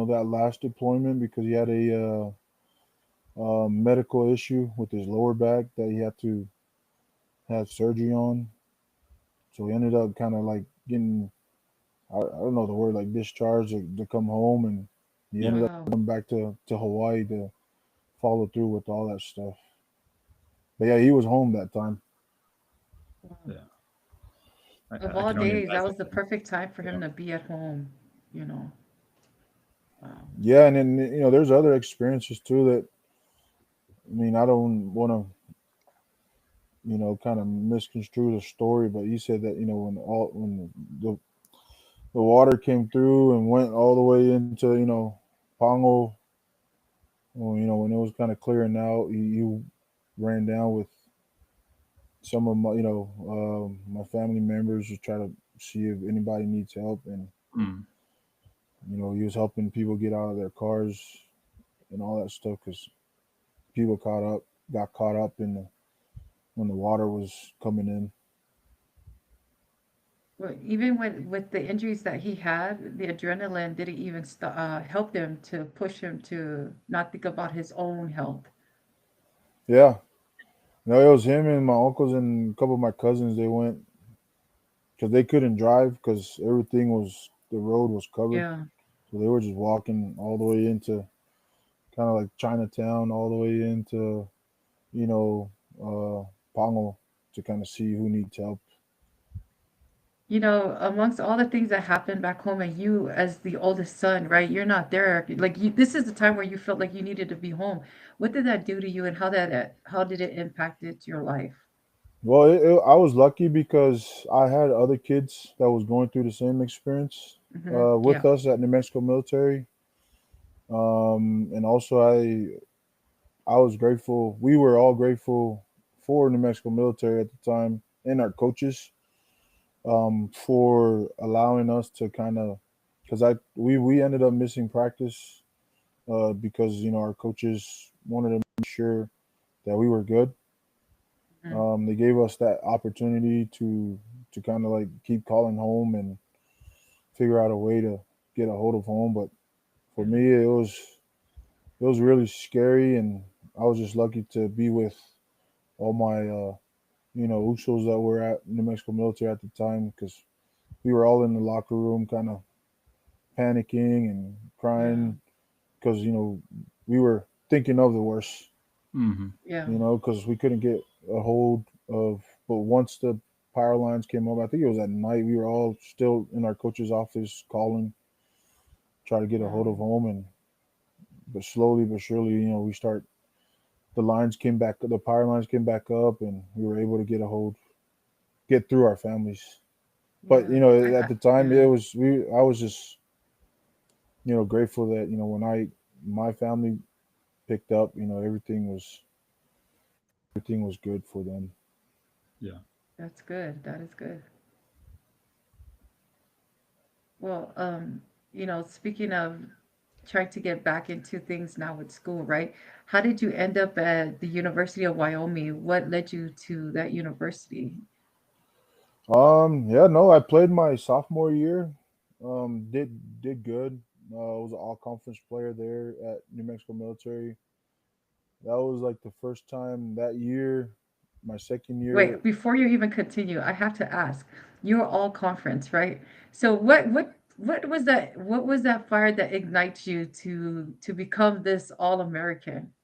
that last deployment because he had a medical issue with his lower back that he had to have surgery on. So he ended up kind of like getting, I don't know the word, like discharged to come home, and he Yeah, ended up Wow. going back to Hawaii to follow through with all that stuff. But yeah, he was home that time. Wow. yeah. Of I all can only days, that imagine. was the perfect time for Yeah. him to be at home, you know. Wow. Yeah, and then there's other experiences too that, I mean, I don't want to kind of misconstrue the story, but he said that when the water came through and went all the way into Pongo, well, when it was kind of clearing out, he ran down with some of my my family members to try to see if anybody needs help. And Mm. he was helping people get out of their cars and all that stuff, because people got caught up in the when the water was coming in. Well, even with the injuries that he had, the adrenaline didn't even help him to push him to not think about his own health. Yeah, it was him and my uncles and a couple of my cousins. They went because they couldn't drive because the road was covered. Yeah. So they were just walking all the way into kind of like Chinatown, all the way into, you know, Pago to kind of see who needs help. You know, amongst all the things that happened back home, and you as the oldest son, right? You're not there. Like this is the time where you felt like you needed to be home. What did that do to you, and how did it impacted your life? Well, I was lucky because I had other kids that was going through the same experience with Yeah. us at New Mexico Military, and also I was grateful. We were all grateful for New Mexico Military at the time and our coaches for allowing us to kind of because we ended up missing practice because our coaches wanted to make sure that we were good. Mhm. They gave us that opportunity to kind of like keep calling home and figure out a way to get a hold of home. But for Yeah. me, it was really scary, and I was just lucky to be with all my usos that were at New Mexico Military at the time because we were all in the locker room, kind of panicking and Yeah. crying because we were thinking of the worst, Mm-hmm. Yeah. because we couldn't get a hold of. But once the power lines came up, I think it was at night. We were all still in our coach's office calling, try to get a hold Wow. of home, and but slowly but surely, we start. The lines came back. The power lines came back up, and we were able to get through our families. But Yeah. at the time, Yeah. it was we. I was just grateful that when my family picked up, everything was good for them. Yeah. That's good. That is good. Well, speaking of trying to get back into things now with school, right? How did you end up at the University of Wyoming? What led you to that university? Yeah, no, I played my sophomore year. Did good. I was an all conference player there at New Mexico Military. That was like the first time that year. My second year. Wait, before you even continue, I have to ask. You're all conference, right? So what was that fire that ignites you to become this all American?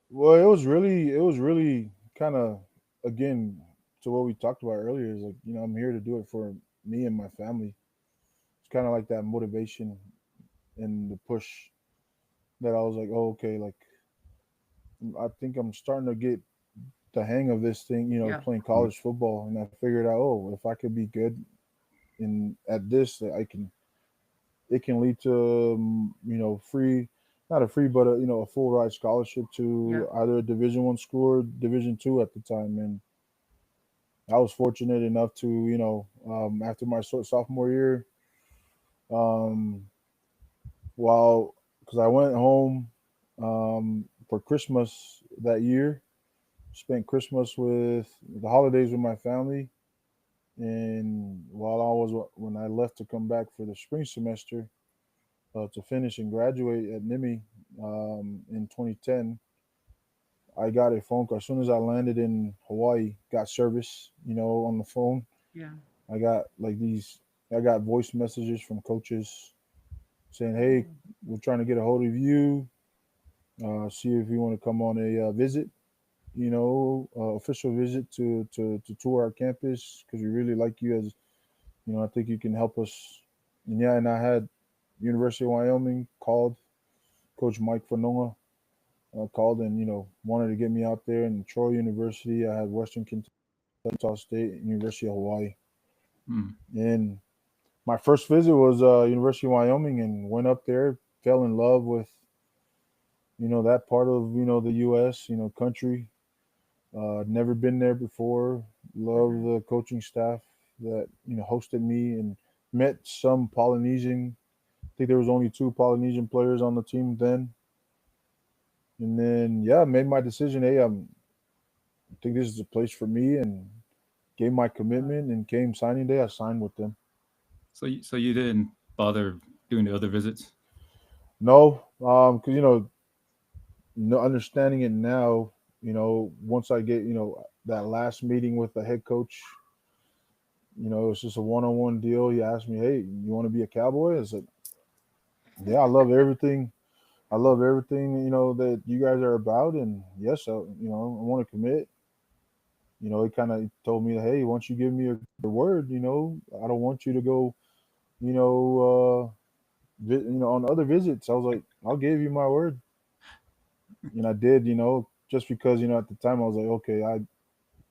Well, it was really kind of, again, to what we talked about earlier, is like, I'm here to do it for me and my family. It's kind of like that motivation and the push that I was like, oh, okay, like I think I'm starting to get the hang of this thing, Yeah. playing college football, and I figured out, oh, if I could be good in at this, I can. It can lead to free, not a free, but a full ride scholarship Yeah. to either a Division 1 school or Division 2 at the time, and I was fortunate enough to after my sophomore year, um, while because I went home for Christmas that year, spent Christmas with the holidays with my family. And when I left to come back for the spring semester to finish and graduate at NMMI in 2010, I got a phone call as soon as I landed in Hawaii. Got service, on the phone. Yeah. I got I got voice messages from coaches saying, "Hey, Oh, we're trying to get a hold of you. See if you want to come on a visit." Official visit to tour our campus because we really like you as I think you can help us. And yeah, and I had University of Wyoming called Coach Mike Fanoa called and wanted to get me out there. And Troy University, I had Western Kentucky, Utah State, and University of Hawaii. Mm. And my first visit was University of Wyoming, and went up there, fell in love with that part of the U.S. Country. Never been there before. Love mhm. the coaching staff that hosted me, and met some Polynesian. I think there was only two Polynesian players on the team then. And then yeah, made my decision. Hey, I think this is a place for me, and gave my Wow. commitment. And came signing day, I signed with them. So you didn't bother doing the other visits? No, because no, understanding it now, once I get that last meeting with the head coach, it was just a one-on-one deal. He asked me, "Hey, you want to be a Cowboy?" I said, "Yeah, I love everything. I love everything, that you guys are about, and yes, I want to commit." He kind of told me, "Hey, once you give me your word, I don't want you to go, you know, on other visits." I was like, "I'll give you my word," and I did. Just because at the time I was like, "Okay, I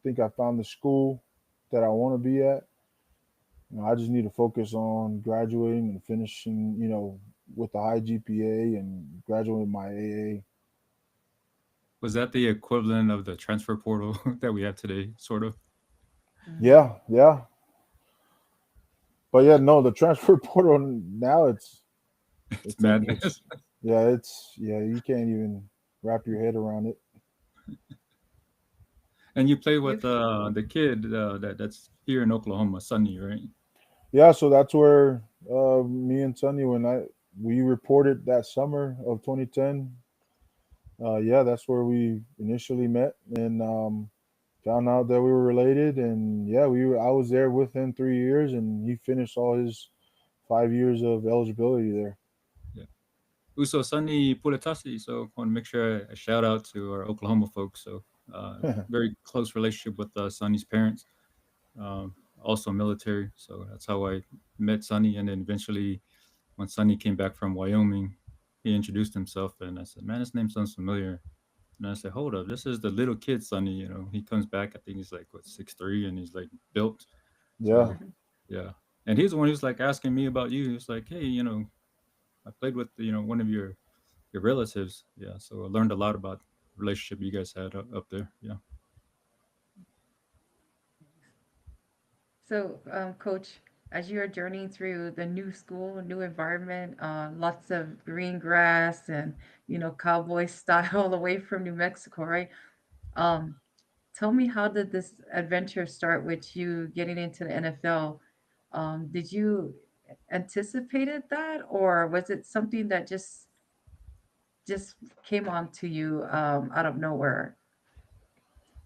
think I found the school that I want to be at. I just need to focus on graduating and finishing, with a high GPA and graduating my AA." Was that the equivalent of the transfer portal that we have today, sort of? Mm. Yeah, yeah. But yeah, no, the transfer portal now It's it's a madness. it's yeah, you can't even wrap your head around it. And you play with You've the kid that's here in Oklahoma, Sunny, right? Yeah, so that's where me and Sonny, when we reported that summer of 2010. Yeah, that's where we initially met, and found out that we were related. And yeah, I was there with him 3 years, and he finished all his 5 years of eligibility there. Yeah. Uso Sunny Pulatasi. So I want to make sure I shout out to our Oklahoma folks. So very close relationship with Sunny's parents. Also military. So that's how I met Sunny. And then eventually, when Sunny came back from Wyoming, he introduced himself, and I said, "Man, his name sounds familiar." And I said, "Hold up, this is the little kid, Sonny." He comes back. I think he's like what 6'3", and he's like built. Yeah, So yeah, and he's the one who's like asking me about you. He's like, "Hey, I played with one of your relatives." Yeah, so I learned a lot about the relationship you guys had up there. Yeah. So, Coach, as you are journeying through the new school, new environment, lots of green grass and cowboy style away from New Mexico, right? Um, Tell me, how did this adventure start with you getting into the NFL? Did you anticipated that, or was it something that just came on to you out of nowhere?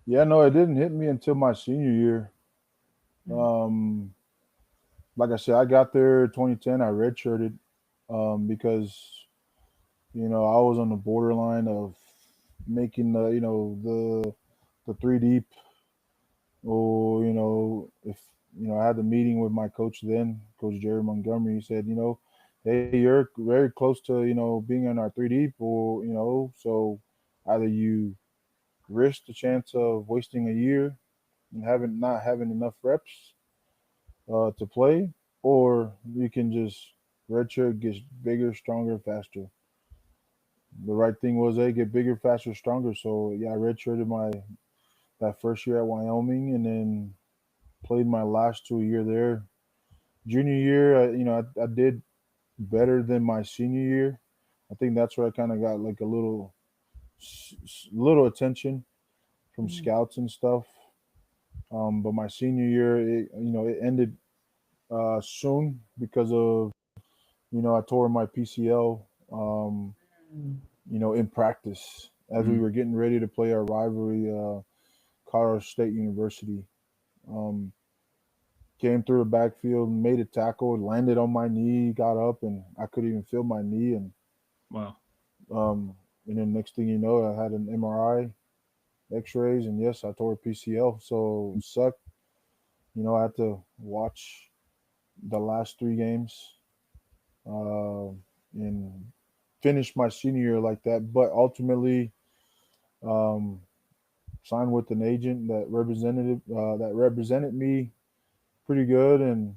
yeah. No, it didn't hit me until my senior year. Mm. Um, like I said, I got there 2010. I redshirted because I was on the borderline of making the three deep. Or if I had the meeting with my coach then, Coach Jerry Montgomery. He said, "Hey, you're very close to being in our three deep, or so either you risk the chance of wasting a year and having not having enough reps to play, or you can just redshirt, get bigger, stronger, faster." The right thing was they get bigger, faster, stronger. So yeah, I redshirted my that first year at Wyoming, and then played my last 2 year there. Junior year, I did better than my senior year. I think that's where I kind of got like a little attention from Mm. scouts and stuff. But my senior year, it ended soon because of I tore my PCL. Mm. In practice as we Mm. were getting ready to play our rivalry, Colorado State University. Um, Came through the backfield, made a tackle, landed on my knee, got up, and I couldn't even feel my knee. Wow. Um, and then next thing you know, I had an MRI, X-rays, and yes, I tore a PCL. So it sucked. I had to watch the last 3 games uh, and finish my senior year like that. But ultimately, um, signed with an agent that represented me pretty good and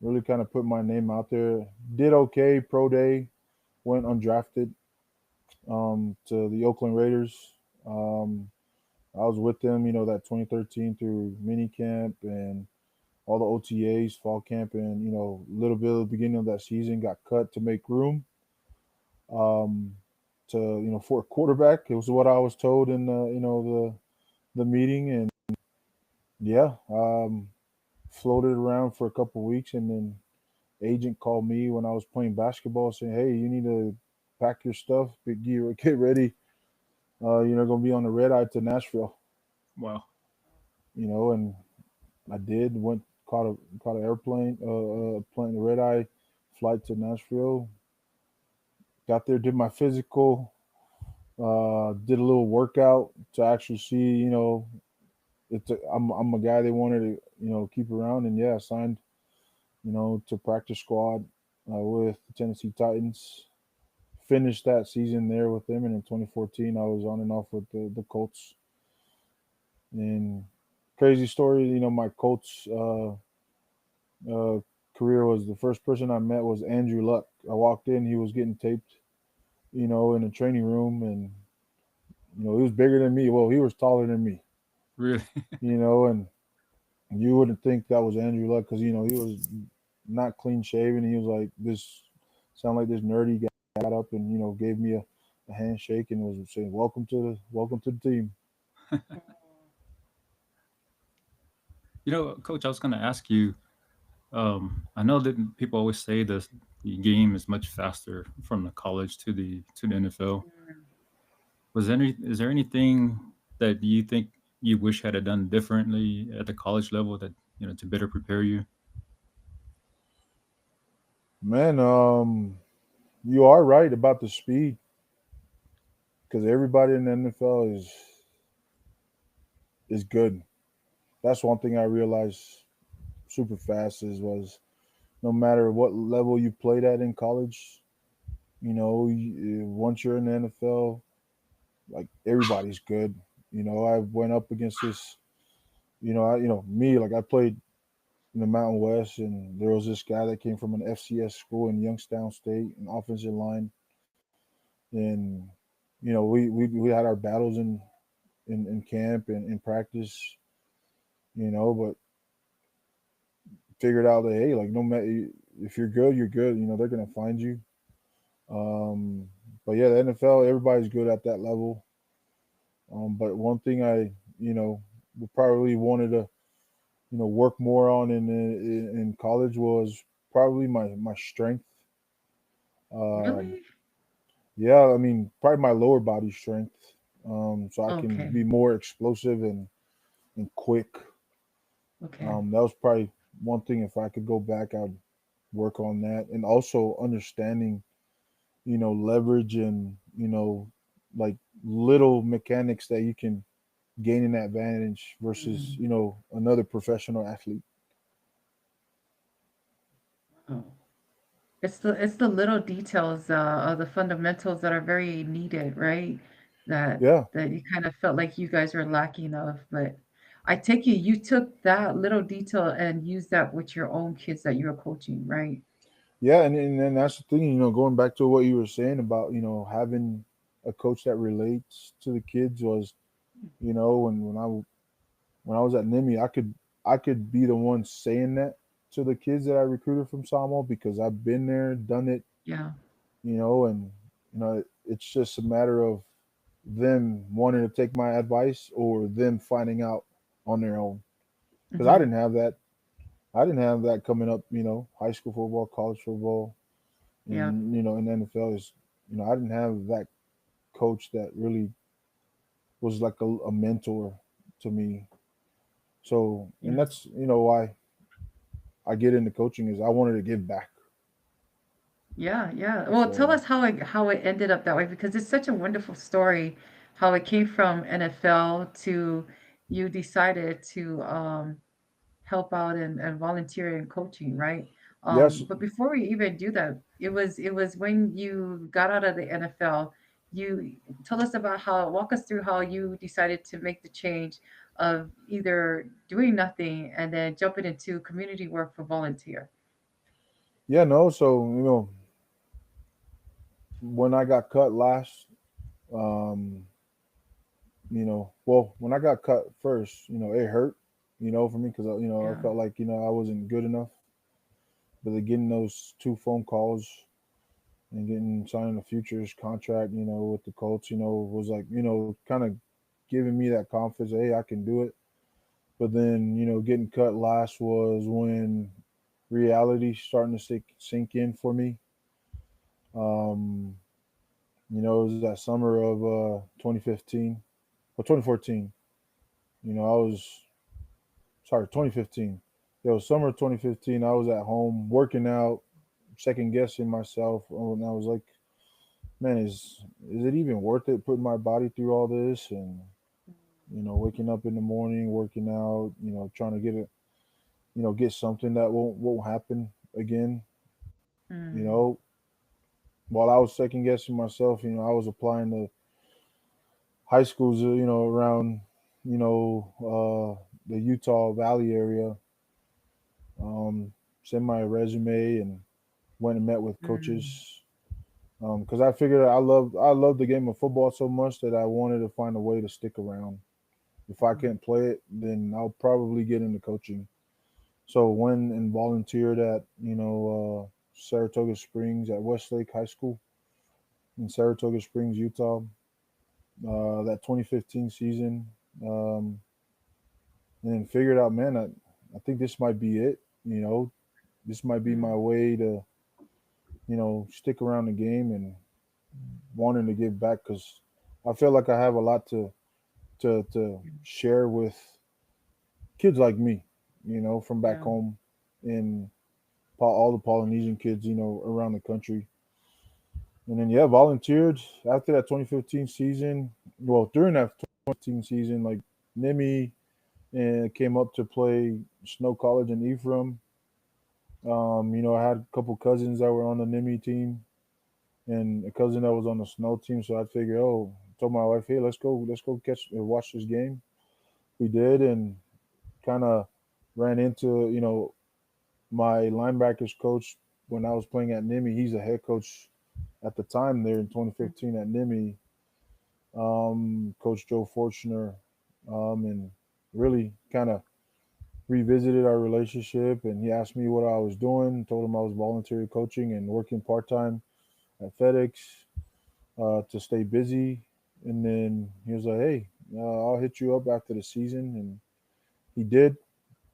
really kind of put my name out there. Did okay pro day, went undrafted to the Oakland Raiders. Um, I was with them, that 2013 through mini camp and all the OTAs, fall camp, and a little bit of the beginning of that season. Got cut to make room um, to for a quarterback. It was what I was told in the meeting, and yeah, floated around for a couple weeks, and then agent called me when I was playing basketball, saying, "Hey, you need to pack your stuff, get ready. Gonna be on the red eye to Nashville." Wow. And I did. Went caught an airplane, plane, red eye flight to Nashville. Got there, did my physical, did a little workout to actually see, I'm a guy they wanted to, keep around, and yeah, signed, to practice squad with the Tennessee Titans. Finished that season there with them, and in 2014, I was on and off with the Colts. And crazy story, my Colts uh, career was the first person I met was Andrew Luck. I walked in, he was getting taped, in a training room, and he was bigger than me. Well, he was taller than me, Really? and you wouldn't think that was Andrew Luck because he was not clean shaven. He was like this, sound like this nerdy guy got up and gave me a handshake and was saying welcome to the team. Coach, I was going to ask you. I know that people always say the game is much faster from the college to the NFL. Is there anything that you think you wish had it done differently at the college level that to better prepare you? Man, you are right about the speed because everybody in the NFL is good. That's one thing I realized super fast was no matter what level you played at in college, once you're in the NFL, like everybody's good. I went up against this. Me, like I played in the Mountain West, and there was this guy that came from an FCS school in Youngstown State, an offensive line, and we had our battles in camp and in practice, but figured out that hey, like no matter if you're good, you're good. They're gonna find you. Um, but yeah, the NFL, everybody's good at that level. But one thing I, would probably wanted to, work more on in college was probably my strength. Um, Really? yeah, I mean, probably my lower body strength, so I can Okay. be more explosive and quick. Okay. That was probably one thing. If I could go back, I'd work on that, and also understanding, leverage and like little mechanics that you can gain an advantage versus Mm. another professional athlete. Oh. It's the little details of the fundamentals that are very needed, right? That Yeah, that you kind of felt like you guys were lacking of. But I take it you took that little detail and used that with your own kids that you were coaching, right? yeah, and then that's the thing. Going back to what you were saying about having a coach that relates to the kids was when I was at NMMI, I could be the one saying that to the kids that I recruited from Samoa because I've been there, done it, Yeah. and it's just a matter of them wanting to take my advice or them finding out on their own because I Hmm. didn't have that. I didn't have that coming up. High school football, college football, Yeah. and in the NFL is I didn't have that coach that really was like a mentor to me. So, and Yeah. that's why I get into coaching is I wanted to give back. Yeah, yeah. Well, tell So us how it ended up that way because it's such a wonderful story how it came from NFL to you decided to help out and volunteer in coaching, right? yes, But before we even do that, it was when you got out of the NFL, you tell us about how walk us through how you decided to make the change of either doing nothing and then jumping into community work for volunteer. yeah, no. So when I got cut last, um, well, when I got cut first, it hurt, for me because I Yeah. felt like I wasn't good enough. But then getting those two phone calls and getting signing a futures contract, with the Colts, was like, kind of giving me that confidence. Hey, I can do it. But then, getting cut last was when reality starting to sink in for me. Um, it was that summer of 2015 or 2014. I was sorry, 2015. summer 2015, I was at home working out, second guessing myself, and I was like, man, is it even worth it putting my body through all this? And waking up in the morning, working out, trying to get it, get something that won't happen again. You Mm. know, while I was second guessing myself, I was applying to high schools, around, the Utah Valley area. Sent my resume and went and met with Mm. coaches because I figured I loved the game of football so much that I wanted to find a way to stick around. If I Mm. can't play it, then I'll probably get into coaching. So went and volunteered at Saratoga Springs at Westlake High School in Saratoga Springs, Utah. That 2015 season, um, and then figured out, man, I think this might be it. This might be my Mm. way to stick around the game and wanting to give back because I feel like I have a lot to share with kids like me, from back Yeah. home in all the Polynesian kids, around the country. And then yeah, volunteered after that 2015 season. Well, during that 2015 season, like Nimi and came up to play Snow College in Ephraim. I had a couple cousins that were on the Nimi team and a cousin that was on the Snow team. So I figured, told my wife, hey, let's go catch watch this game. We did, and kind of ran into my linebackers coach when I was playing at Nimi. He's a head coach at the time there in 2015 at Nimi, Coach Joe Fortuner, and really kind of revisited our relationship. And he asked me what I was doing, told him I was voluntary coaching and working part time at FedEx to stay busy. And then he was like, "Hey, I'll hit you up after the season," and he did.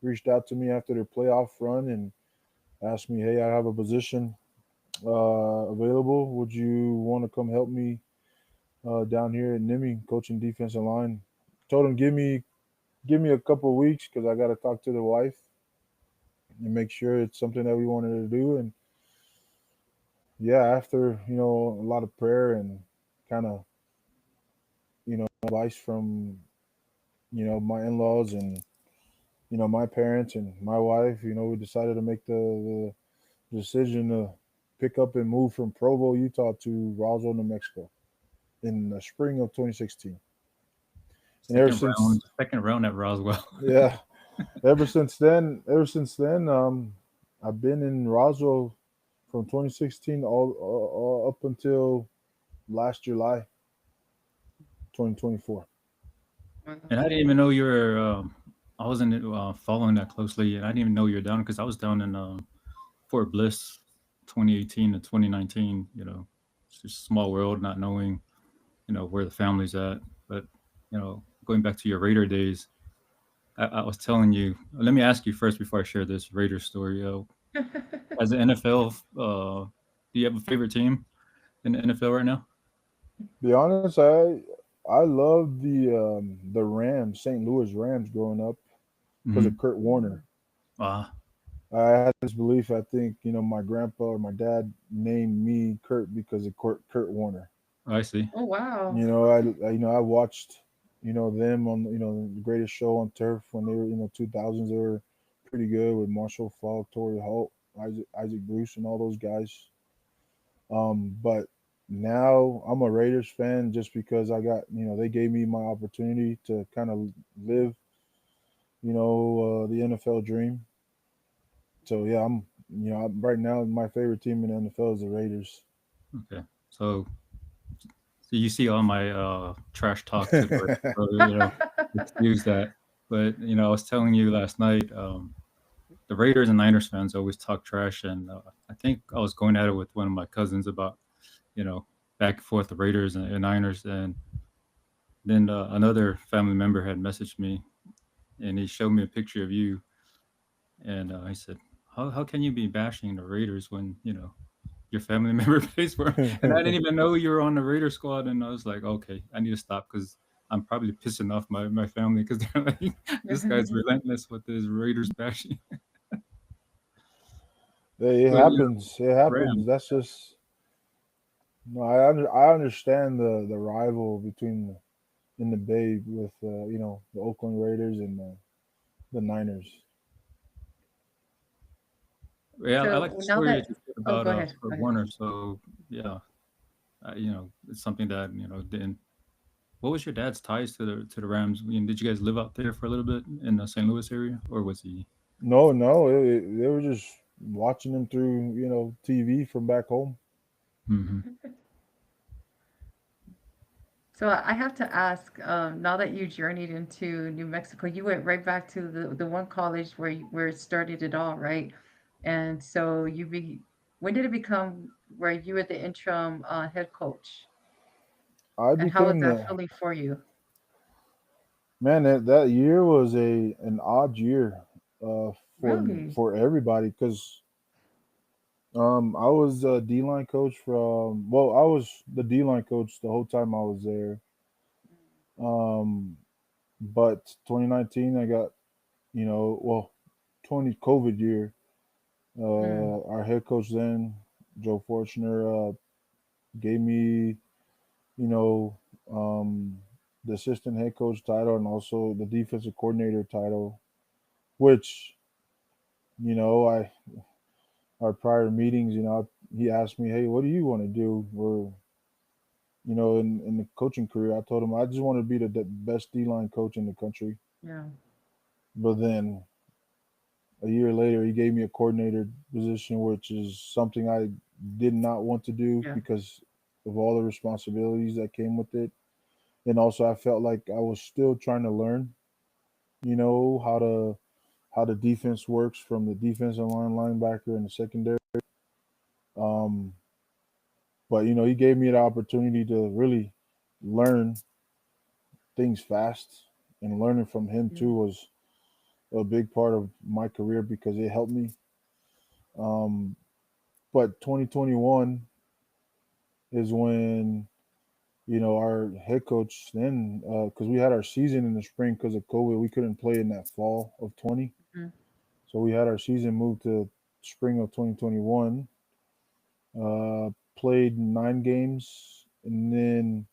Reached out to me after their playoff run and asked me, "Hey, I have a position available. Would you want to come help me down here at Nimi coaching defensive line?" Told him, give me a couple of weeks because I got to talk to the wife and make sure it's something that we wanted to do. And yeah, after a lot of prayer and kind of advice from my in-laws and my parents and my wife, we decided to make the decision to pick up and move from Provo, Utah to Roswell, New Mexico in the spring of 2016. And Second round at Roswell. yeah, ever since then, I've been in Roswell from 2016 all up until last July, 2024. And I didn't even know you were. I wasn't following that closely, and I didn't even know you were down because I was down in Fort Bliss, 2018 to 2019. It's just a small world, not knowing where the family's at. But going back to your Raider days, I was telling you. Let me ask you first before I share this Raider story. As an NFL, do you have a favorite team in the NFL right now? Be honest, I love the Rams, St. Louis Rams, growing up because Mm-hmm. of Kurt Warner. Ah, I had this belief. I think my grandpa or my dad named me Kurt because of Kurt Warner. I see. Oh, wow. I watched them on the greatest show on turf when they were 2000s. They were pretty good with Marshall Faulk, Torrey Holt, Isaac Bruce, and all those guys. But now I'm a Raiders fan just because I got they gave me my opportunity to kind of live the NFL dream. So yeah, right now my favorite team in the NFL is the Raiders. Okay. So you see all my trash talk to the Raiders, so, excuse that. But I was telling you last night, the Raiders and Niners fans always talk trash, and I think I was going at it with one of my cousins about you know back and forth the Raiders and Niners, and then another family member had messaged me, and he showed me a picture of you, and he said, "How can you be bashing the Raiders when your family member plays for 'em?" And I didn't even know you were on the Raider squad, and I was like, okay, I need to stop because I'm probably pissing off my family because they're like, this guy's relentless with his Raiders bashing. It But you happens. It happens. Rams, That's just no. I understand the rival between in the Bay with the Oakland Raiders and the Niners. yeah, I like So the now story that that, you said oh, about go ahead. Go Fred ahead. Warner. So yeah, it's something that didn't. What was your dad's ties to the Rams? I mean, did you guys live out there for a little bit in the St. Louis area, or was he? No, no, they were just watching them through TV from back home. Hmm. So I have to ask, now that you journeyed into New Mexico, you went right back to the one college where it started it all, right? And so when did it become where you were the interim head coach? I And how was became that the feeling for you? man. That year was a an odd year uh, for Really? for everybody because I was a D line coach from. Well, I was the D line coach the whole time I was there. Um, but 2019, I got well, 20 COVID year. Mm, Our head coach then, Joe Fortner, gave me you know um, the assistant head coach title and also the defensive coordinator title, which I our prior meetings, he asked me, hey, what do you want to do? In the coaching career, I told him I just want to be the best D line coach in the country. yeah, But then a year later, he gave me a coordinator position, which is something I did not want to do yeah, because of all the responsibilities that came with it. And also, I felt like I was still trying to learn, how the defense works from the defensive line, linebacker, and the secondary. Um, but he gave me the opportunity to really learn things fast, and learning from him yeah. too was a big part of my career because it helped me. Um, but 2021 is when our head coach then because we had our season in the spring because of COVID, we couldn't play in that fall of 20, Mm, so we had our season moved to spring of 2021. Uh, Played 9 games, and then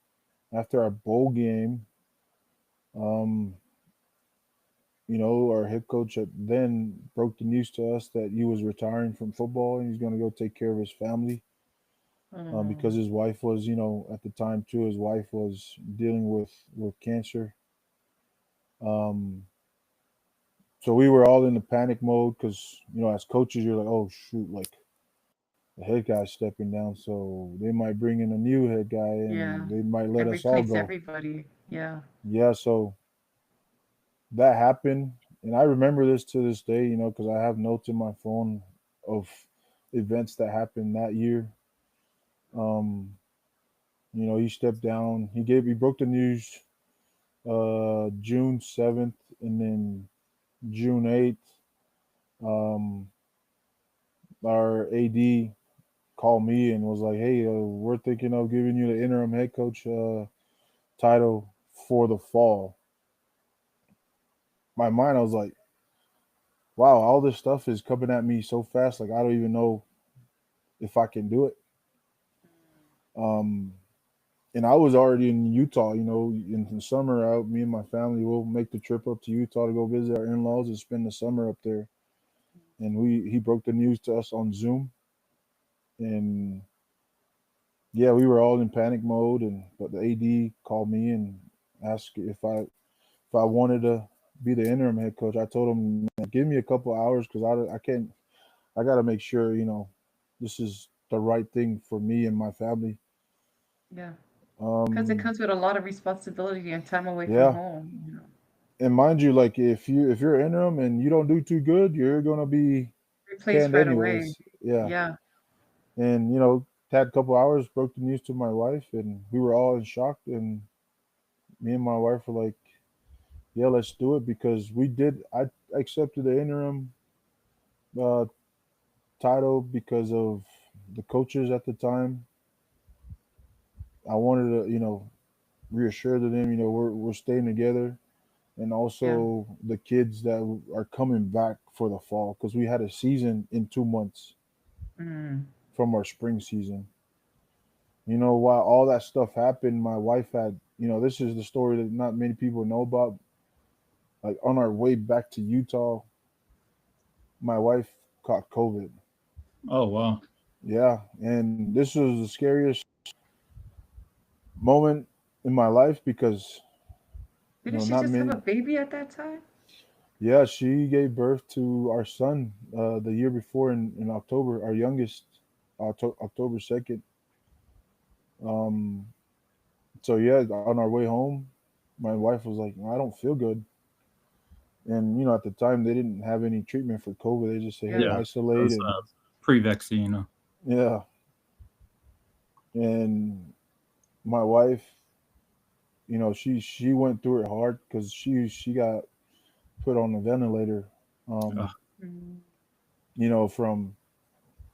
after our bowl game, um, our head coach then broke the news to us that he was retiring from football and he's going to go take care of his family because oh, his wife was, at the time too, his wife was dealing with cancer. Um, so we were all in the panic mode because as coaches you're like, oh shoot, like the head guy's stepping down, so they might bring in a new head guy yeah. and they might let And us all replace go. everybody. Yeah. Yeah, so that happened, and I remember this to this day, because I have notes in my phone of events that happened that year. Um, he stepped down. He broke the news June 7th, and then June 8th. Um, our AD called me and was like, "Hey, we're thinking of giving you the interim head coach title for the fall." My mind, I was like, "Wow, all this stuff is coming at me so fast. Like I don't even know if I can do it." Um, and I was already in Utah. In the summer, me and my family will make the trip up to Utah to go visit our in-laws and spend the summer up there. And he broke the news to us on Zoom, and yeah, we were all in panic mode. And but the AD called me and asked if I wanted to be the interim head coach. I told him, "Man, give me a couple hours because I can't. I got to make sure this is the right thing for me and my family." Yeah. Because it Um, comes with a lot of responsibility and time away from yeah, home. and mind you, like if you're interim and you don't do too good, you're gonna be Replace canned right away. anyways. Yeah, Yeah. and had a couple hours, broke the news to my wife, and we were all in shock. And me and my wife were like, "Yeah, let's do it," because we did. I accepted the interim uh, title because of the coaches at the time. I wanted to, reassure to them, we're staying together, and Yeah. also the kids that are coming back for the fall because we had a season in 2 months. Mm. from our spring season. While all that stuff happened, my wife had, this is the story that not many people know about. Like on our way back to Utah, my wife caught COVID. Oh wow. Yeah, and this was the scariest moment in my life because Didn't she not just have many. a baby at that time? Yeah, she gave birth to our son the year before in October. Our youngest, October 2nd. Um, so yeah, on our way home, my wife was like, "I don't feel good," and at the time they didn't have any treatment for COVID. They just say, "Hey, Yeah. Yeah, isolate," that's and pre-vaccine. yeah, and my wife, she went through it hard because she got put on a ventilator. Uh, Um, Mm. from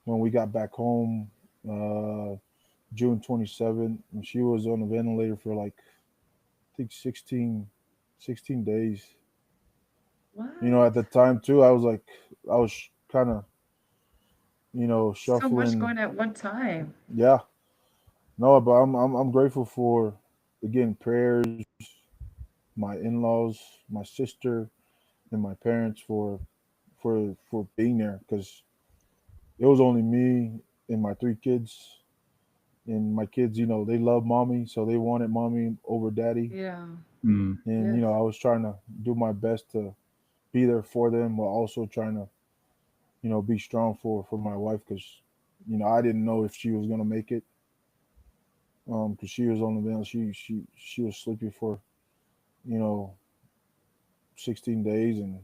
when we got back home, uh, June 27th, and she was on a ventilator for like I think 16 days. What? At the time too, I was like, I was kind of, So much shuffling. going at one time. Yeah, no, but I'm grateful for again prayers, my in-laws, my sister, and my parents for being there because it was only me and my three kids. And my kids, they love mommy, so they wanted mommy over daddy. Yeah. mm, And Yes. I was trying to do my best to be there for them, while also trying to, be strong for my wife because, I didn't know if she was gonna make it. Because she was on the vent, she was sleepy for, you know, 16 days, and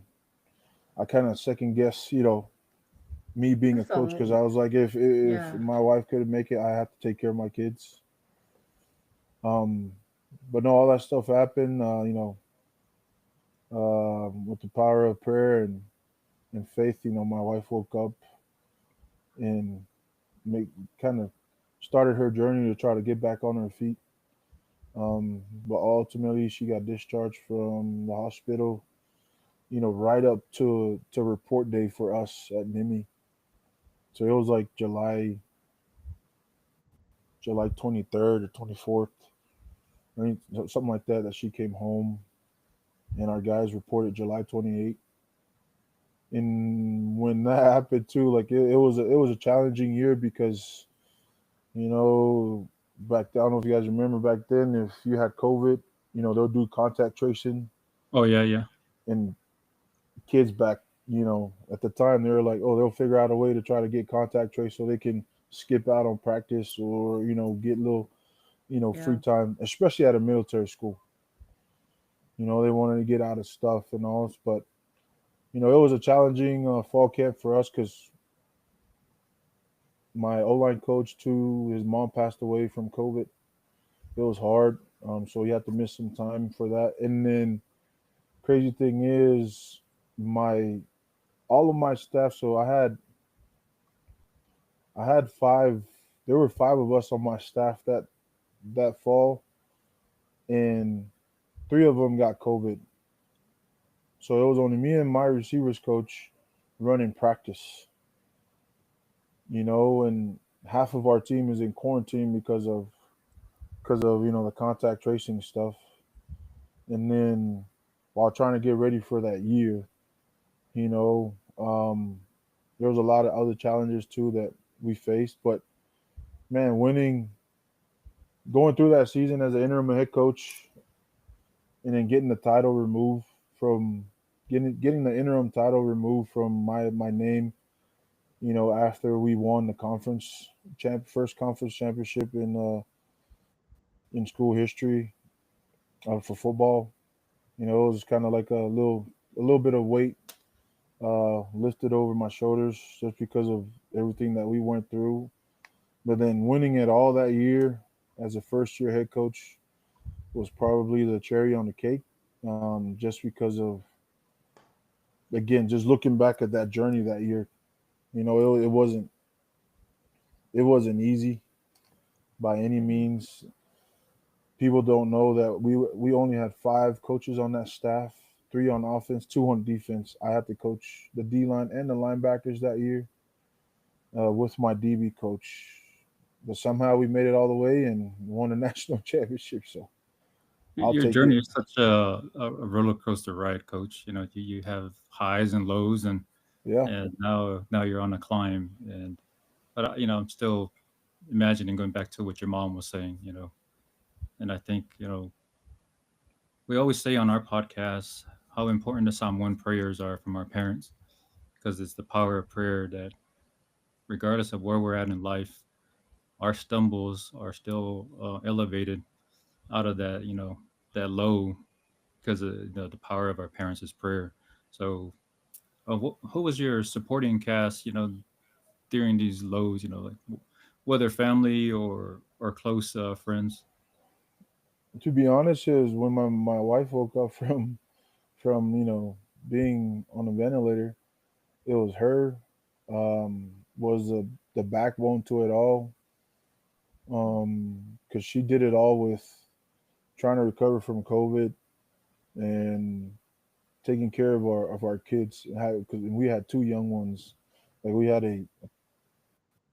I kind of second guess, me being a That's coach all. because I was like, if Yeah. my wife couldn't make it, I have to take care of my kids. Um, but no, all that stuff happened. With the power of prayer and faith, my wife woke up and make kind of started her journey to try to get back on her feet. But ultimately, she got discharged from the hospital. Right up to report day for us at NMMI. So it was like July 23rd or 24th, I mean, something like that. That she came home, and our guys reported July 28th. And when that happened too, like it was a challenging year because you know back I don't know if you guys remember back then, if you had COVID, they'll do contact tracing, oh yeah, yeah. and kids back at the time they were like, oh, they'll figure out a way to try to get contact trace so they can skip out on practice or get little free Yeah. time, especially at a military school. They wanted to get out of stuff and all, but it was a challenging fall camp for us because my O-line coach too, his mom passed away from COVID. It was hard, so he had to miss some time for that. And then crazy thing is, my all of my staff. So I had five. There were five of us on my staff that fall, and three of them got COVID. So it was only me and my receivers coach running practice. And half of our team is in quarantine because of the contact tracing stuff. And then while trying to get ready for that year, you know, um, there was a lot of other challenges too that we faced. But man, going through that season as an interim head coach, and then getting the title removed from getting the interim title removed from my name. After we won the first conference championship in school history for football. It was kind of like a little bit of weight lifted over my shoulders just because of everything that we went through. But then winning it all that year as a first year head coach was probably the cherry on the cake. Just because of, again, just looking back at that journey that year, it wasn't easy by any Mhm. means. People don't know that we only had five coaches on that staff, three on offense, two on defense. I had to coach the D line and the linebackers that year. with my DB coach. But somehow we made it all the way and won a national championship. So I'll Your take it. journey is such a roller coaster ride, Coach. You have highs and lows, Yeah. and now you're on a climb. And but I'm still imagining going back to what your mom was saying. And I think we always say on our podcast how important the Psalm 1 prayers are from our parents, because it's the power of prayer that, regardless of where we're at in life, our stumbles are still elevated out of that low, because of the power of our parents is prayer. So, who was your supporting cast? During these lows. Like whether family or close friends. To be honest, is when my wife woke up from being on a ventilator, it was her. Was the backbone to it all. Because she did it all with trying to recover from COVID and taking care of our kids. Because we had two young ones. Like we had a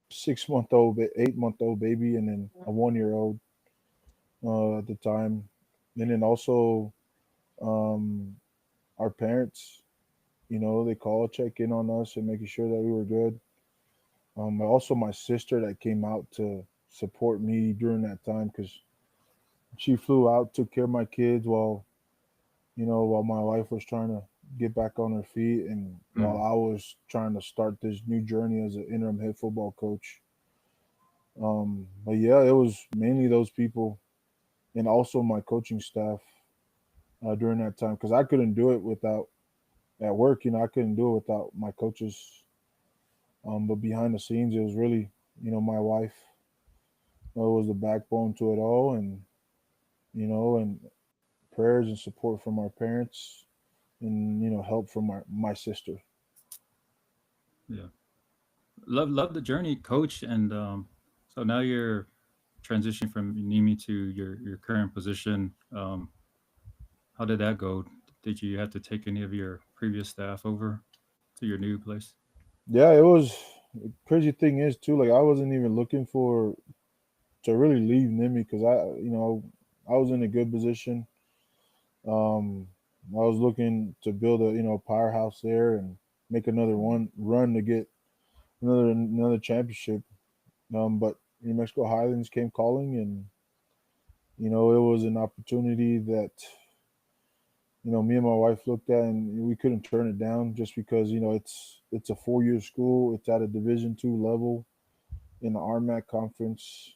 6 month old, 8 month old baby, and then a 1 year old at the time. And then also um, our parents, they call, check in on us, and making sure that we were good. Also, my sister that came out to support me during that time because she flew out, took care of my kids while my wife was trying to get back on her feet, and while Mm. I was trying to start this new journey as an interim head football coach. But yeah, it was mainly those people, and also my coaching staff during that time because I couldn't do it without at work. I couldn't do it without my coaches. But behind the scenes, it was really my wife was the backbone to it all, and prayers and support from our parents, and help from my sister. Yeah, love the journey, Coach. And so now you're transitioning from Nimi to your current position. How did that go? Did you have to take any of your previous staff over to your new place? Yeah, it was. The crazy thing is too, like I wasn't even looking for to really leave Nimi because I was in a good position. I was looking to build a powerhouse there and make another one run to get another championship. But New Mexico Highlands came calling, and it was an opportunity that me and my wife looked at, and we couldn't turn it down just because it's a 4 year school. It's at a Division II level in the RMAC conference,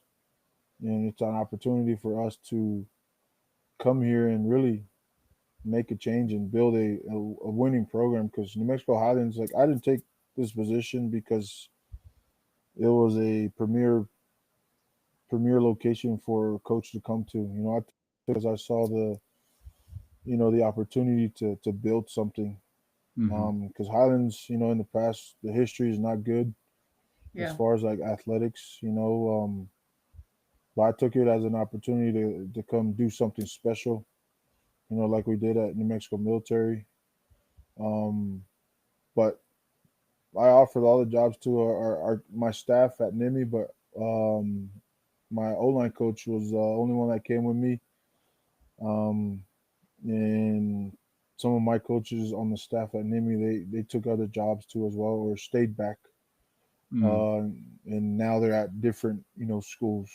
and it's an opportunity for us to come here and really make a change and build a winning program. Because New Mexico Highlands, like I didn't take this position because it was a premier location for a coach to come to. I took it because I saw the opportunity to build something. Mm-hmm. Because Highlands, in the past, the history is not good as Yeah. far as like athletics. But I took it as an opportunity to come do something special. Like we did at New Mexico Military. Um, but I offered all the jobs to my staff at NIMI, but my O line coach was the only one that came with me. Um, and some of my coaches on the staff at NIMI, they took other jobs too as well, or stayed back. Mm. Uh, and now they're at different schools.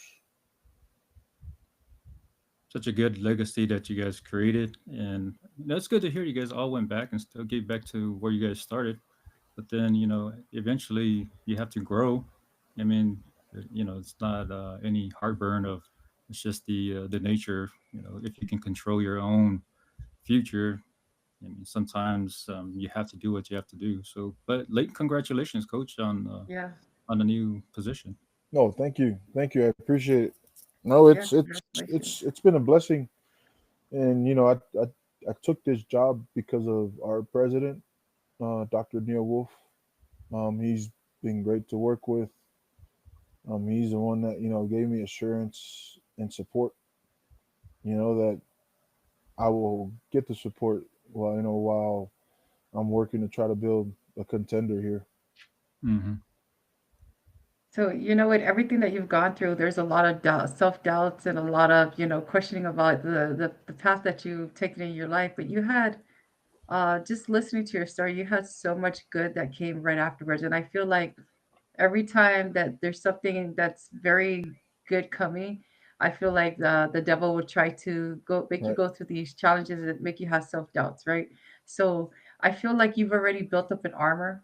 Such a good legacy that you guys created, and that's good to hear. You guys all went back and still get back to where you guys started. But then eventually you have to grow. I mean, it's not any heartburn of, it's just the nature. If you can control your own future, I mean, sometimes you have to do what you have to do. So, but late congratulations, Coach, Yeah. on the new position. No, thank you, I appreciate it. No, Yeah. it's Congratulations. it's been a blessing, and I took this job because of our president, Dr. Neil Wolf. He's been great to work with. He's the one that gave me assurance and support. That I will get the support while I'm working to try to build a contender here. Hmm. So, with everything that you've gone through, there's a lot of doubt, self-doubts and a lot of, questioning about the path that you've taken in your life. But you had, just listening to your story, you had so much good that came right afterwards. And I feel like every time that there's something that's very good coming, I feel like the devil would try to go make you Right. go through these challenges and make you have self-doubts, right? So I feel like you've already built up an armor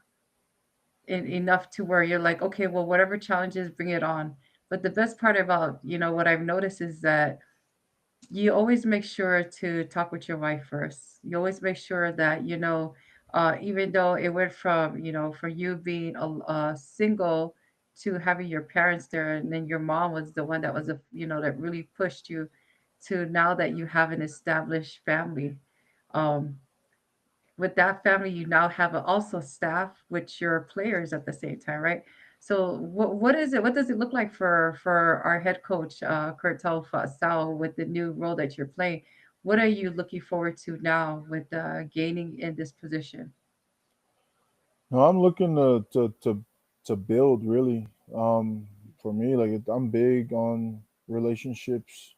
enough to where you're like, okay, well, whatever challenges, bring it on. But the best part about, what I've noticed is that you always make sure to talk with your wife first. You always make sure that, even though it went from, for you being a single to having your parents there, and then your mom was the one that was, that really pushed you to now that you have an established family. Um, with that family, you now have also staff with your players at the same time, right? So what is it? What does it look like for our head coach, Kurt Taufa asau, with the new role that you're playing? What are you looking forward to now with gaining in this position? No, I'm looking to build really. For me, like I'm big on relationships.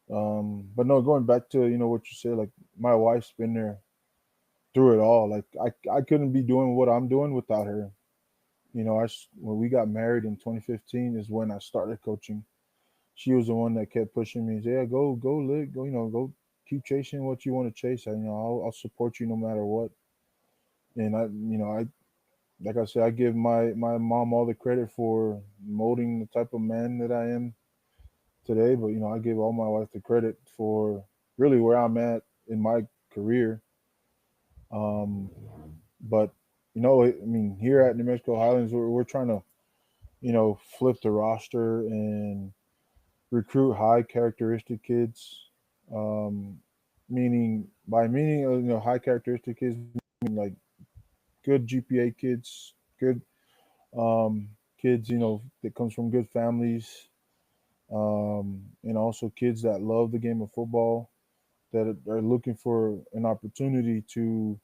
But no, going back to what you said, like my wife's been there through it all. Like I couldn't be doing what I'm doing without her. When we got married in 2015 is when I started coaching. She was the one that kept pushing me. Yeah, go live, go go keep chasing what you want to chase. I'll support you no matter what. And I like I said, I give my mom all the credit for molding the type of man that I am today. But I give all my wife the credit for really where I'm at in my career. Um, but I mean, here at New Mexico Highlands, we're trying to flip the roster and recruit high characteristic kids. Um, meaning high characteristic kids, meaning like good GPA kids, good kids that comes from good families, and also kids that love the game of football, that are looking for an opportunity to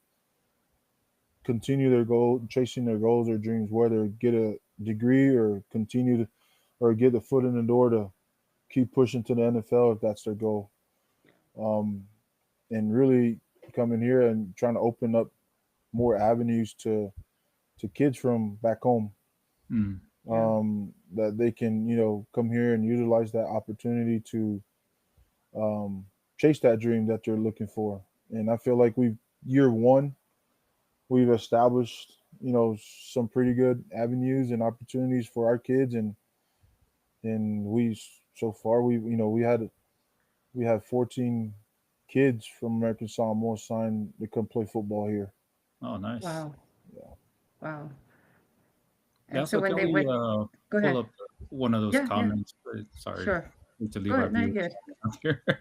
continue their goal, chasing their goals or dreams, whether get a degree or continue to, or get the foot in the door to keep pushing to the NFL if that's their goal. Um, and really coming here and trying to open up more avenues to kids from back home, Mm. Yeah. that they can come here and utilize that opportunity to um, chase that dream that they're looking for. And I feel like year one we've established some pretty good avenues and opportunities for our kids, and we so far we had 14 kids from American Samoa signed to come play football here. Oh, nice. Wow. Yeah. Wow. Yeah. And so So when can they we went, go pull ahead. up one of those Yeah, yeah, comments? Sorry sure. to Go leave our ahead. No, viewers you're good. out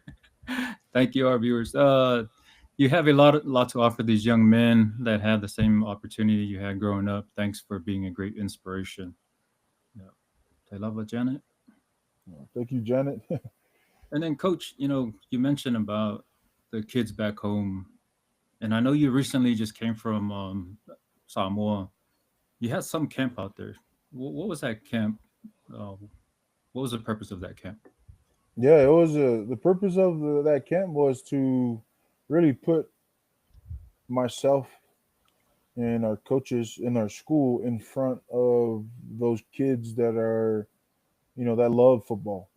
here. Thank you, our viewers. You have a lot to offer these young men that had the same opportunity you had growing up. Thanks for being a great inspiration. Yeah. They love it, Janet. Thank you, Janet. And then, Coach, you mentioned about the kids back home, and I know you recently just came from Samoa. You had some camp out there. What was that camp? Uh, what was the purpose of that camp? Yeah, it was the purpose of that camp was to really put myself and our coaches in our school in front of those kids that are that love football,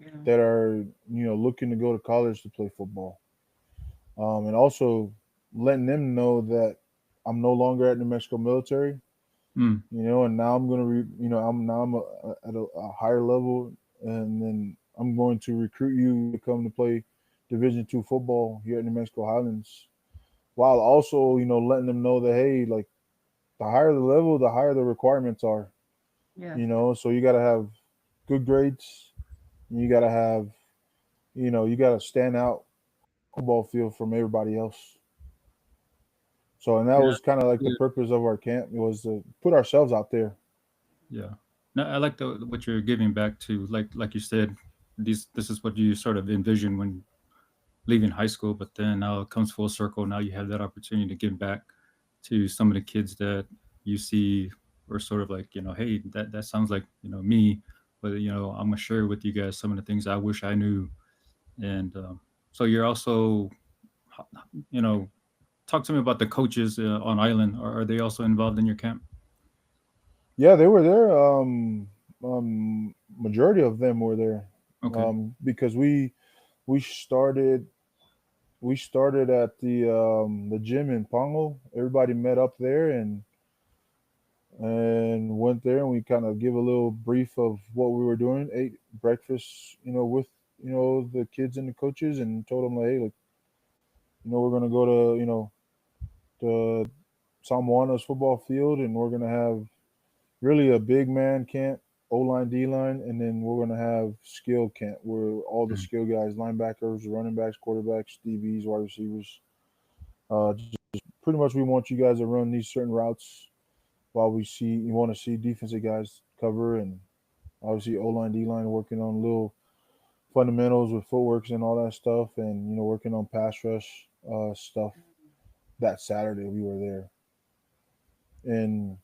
Yeah. that are looking to go to college to play football, and also letting them know that I'm no longer at New Mexico military, Mm, and now I'm going to I'm at a higher level, and then I'm going to recruit you to come to play Division II football here at New Mexico Highlands, while also letting them know that, hey, like, the higher the level, the higher the requirements are. Yeah. So you got to have good grades, and you got to have you got to stand out football field from everybody else. So, and that yeah, was kind of like the yeah, purpose of our camp, was to put ourselves out there. yeah. No, I like what you're giving back to, like you said, this is what you sort of envision when leaving high school, but then now it comes full circle. Now you have that opportunity to give back to some of the kids that you see. were sort of like, hey, that sounds like, me, but I'm gonna share with you guys some of the things I wish I knew. And so you're also, you know, talk to me about the coaches on island. Are they also involved in your camp? Yeah, they were there. Majority of them were there, Okay. because we started we started at the gym in Pago. Everybody met up there and went there, and we kind of give a little brief of what we were doing. Ate breakfast, with the kids and the coaches, and told them like, hey, look, we're gonna go to the Samoa's football field, and we're gonna have really a big man camp, O line, D line, and then we're gonna have skill camp where all the Mhm. skill guys, linebackers, running backs, quarterbacks, DBs, wide receivers. Just pretty much we want you guys to run these certain routes while you want to see defensive guys cover, and obviously O line, D line working on little fundamentals with footworks and all that stuff, and working on pass rush stuff. That Saturday we were there, and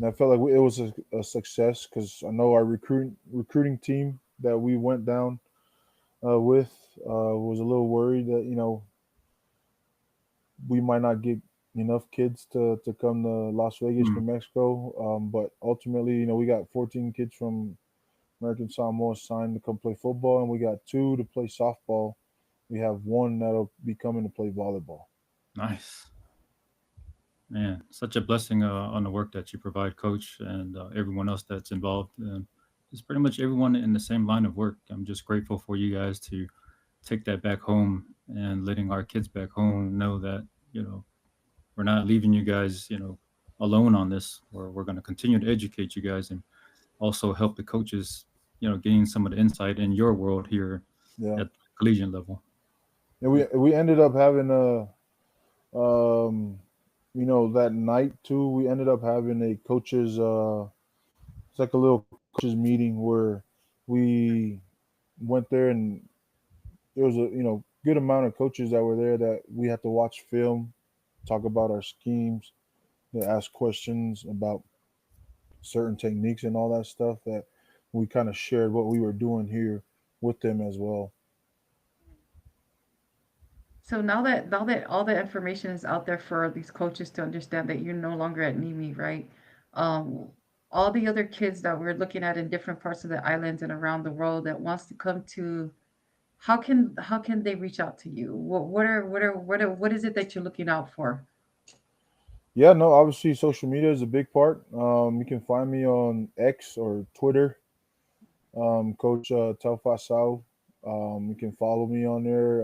I felt like it was a success because I know our recruiting team that we went down with was a little worried that we might not get enough kids to come to Las Vegas, New Mm, Mexico. But ultimately, we got 14 kids from American Samoa signed to come play football, and we got two to play softball. We have one that'll be coming to play volleyball. nice. Man, such a blessing on the work that you provide, Coach, and everyone else that's involved. And it's pretty much everyone in the same line of work. I'm just grateful for you guys to take that back home and letting our kids back home know that, we're not leaving you guys, alone on this. We're going to continue to educate you guys and also help the coaches, gain some of the insight in your world here Yeah, at the collegiate level. and Yeah. we ended up having um, that night too. We ended up having a coaches. It's like a little coaches meeting where we went there, and there was a good amount of coaches that were there that we had to watch film, talk about our schemes, they ask questions about certain techniques and all that stuff that we kind of shared what we were doing here with them as well. So now that all the information is out there for these coaches to understand that you're no longer at NMI, right? Um, all the other kids that we're looking at in different parts of the islands and around the world that wants to come to, how can they reach out to you? What is it that you're looking out for? Yeah, no, obviously social media is a big part. You can find me on X or Twitter, Coach Taufa asau. You can follow me on there.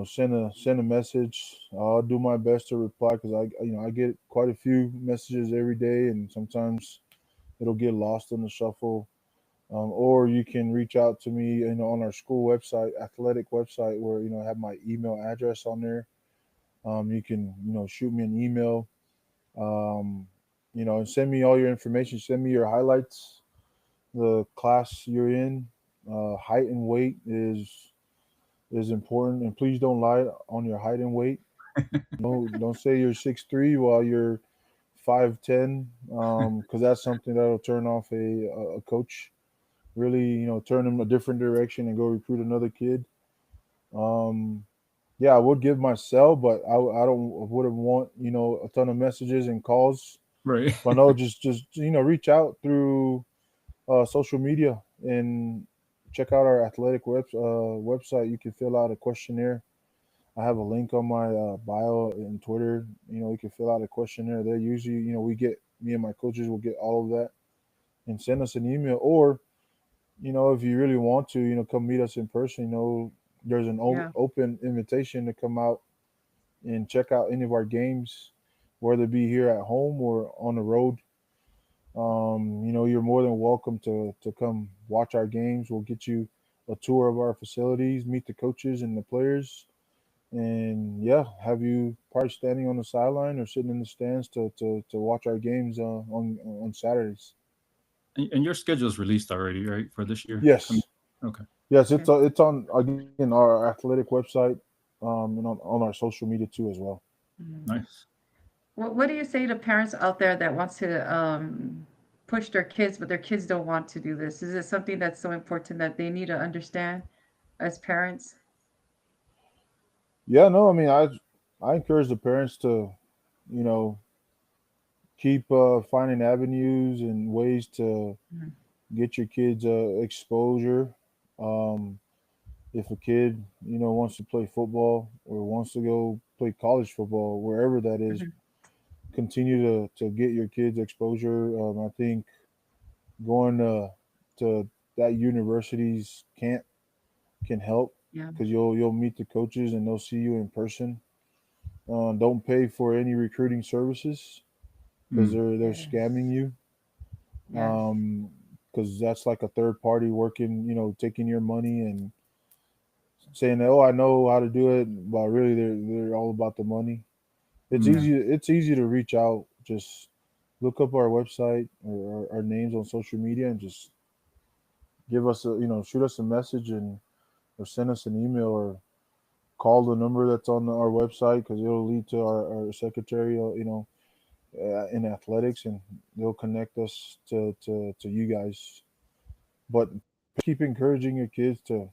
Send a message. I'll do my best to reply because I get quite a few messages every day, and sometimes it'll get lost in the shuffle. Or you can reach out to me, on our school website, athletic website, where I have my email address on there. You can shoot me an email, um, and send me all your information. Send me your highlights, the class you're in. Height and weight is important, and please don't lie on your height and weight. Don't say you're 6'3" while you're 5'10", because that's something that'll turn off a coach. Really, turn them a different direction and go recruit another kid. Um, yeah, I would give my cell, but I wouldn't want a ton of messages and calls. Right. But no, just reach out through social media and check out our athletic website. You can fill out a questionnaire. I have a link on my bio and Twitter. You can fill out a questionnaire there. Usually, we get me and my coaches will get all of that and send us an email. Or, if you really want to, come meet us in person. There's an Yeah. open invitation to come out and check out any of our games, whether it be here at home or on the road. You're more than welcome to come watch our games. We'll get you a tour of our facilities, meet the coaches and the players, and yeah, have you probably standing on the sideline or sitting in the stands to watch our games on Saturdays. And your schedule is released already, right, for this year? Yes, Okay. yes, Okay. it's on again our athletic website, and on our social media too as well. Mhm. Nice. What do you say to parents out there that wants to push their kids, but their kids don't want to do this? Is it something that's so important that they need to understand as parents? Yeah, no, I mean, I encourage the parents to, you know, keep finding avenues and ways to Mhm. get your kids exposure. Um, if a kid, wants to play football or wants to go play college football, wherever that is, Mhm. continue to get your kids exposure. I think going to that university's camp can help Yeah. because you'll meet the coaches and they'll see you in person. Don't pay for any recruiting services because Mm. they're Yes. scamming you. Yes. Because that's like a third party working, taking your money and saying that, oh, I know how to do it, but really they're all about the money. It's Mm. Yeah. easy to reach out. Just look up our website or our names on social media and just give us shoot us a message and or send us an email or call the number that's on our website because it'll lead to our secretary, in athletics, and they'll connect us to you guys. But keep encouraging your kids to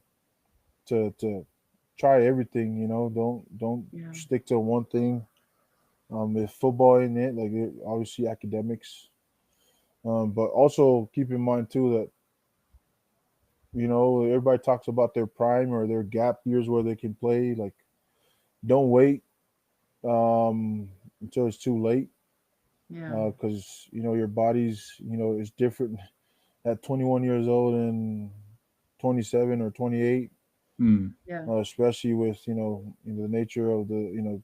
try everything. Don't Yeah. stick to one thing. If football ain't it, like obviously academics. But also keep in mind too that everybody talks about their prime or their gap years where they can play. Like, don't wait until it's too late Yeah. because your body's is different at 21 years old and 27 or 28, Mm. Yeah. especially with the nature of the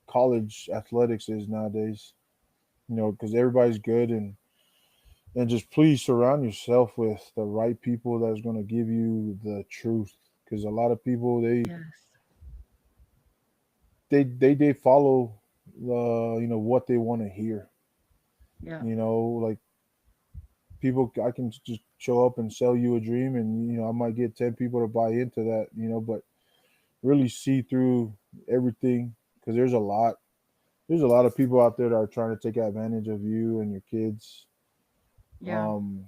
college athletics is nowadays. Because everybody's good and just please surround yourself with the right people that's going to give you the truth. Because a lot of people Yes. they follow what they want to hear. Yeah. Like people, I can just show up and sell you a dream, and I might get 10 people to buy into that. But really see through everything because there's a lot of people out there that are trying to take advantage of you and your kids. Yeah. Um,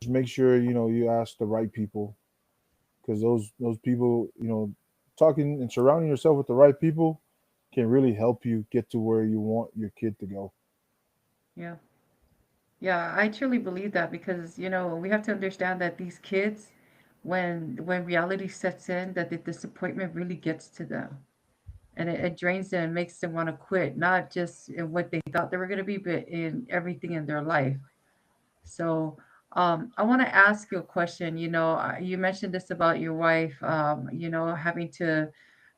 just make sure you ask the right people because those people, talking and surrounding yourself with the right people can really help you get to where you want your kid to go. Yeah. Yeah, I truly believe that because, we have to understand that these kids, when reality sets in, that the disappointment really gets to them. And it drains them and makes them want to quit, not just in what they thought they were going to be, but in everything in their life. So, I want to ask you a question. You mentioned this about your wife, having to,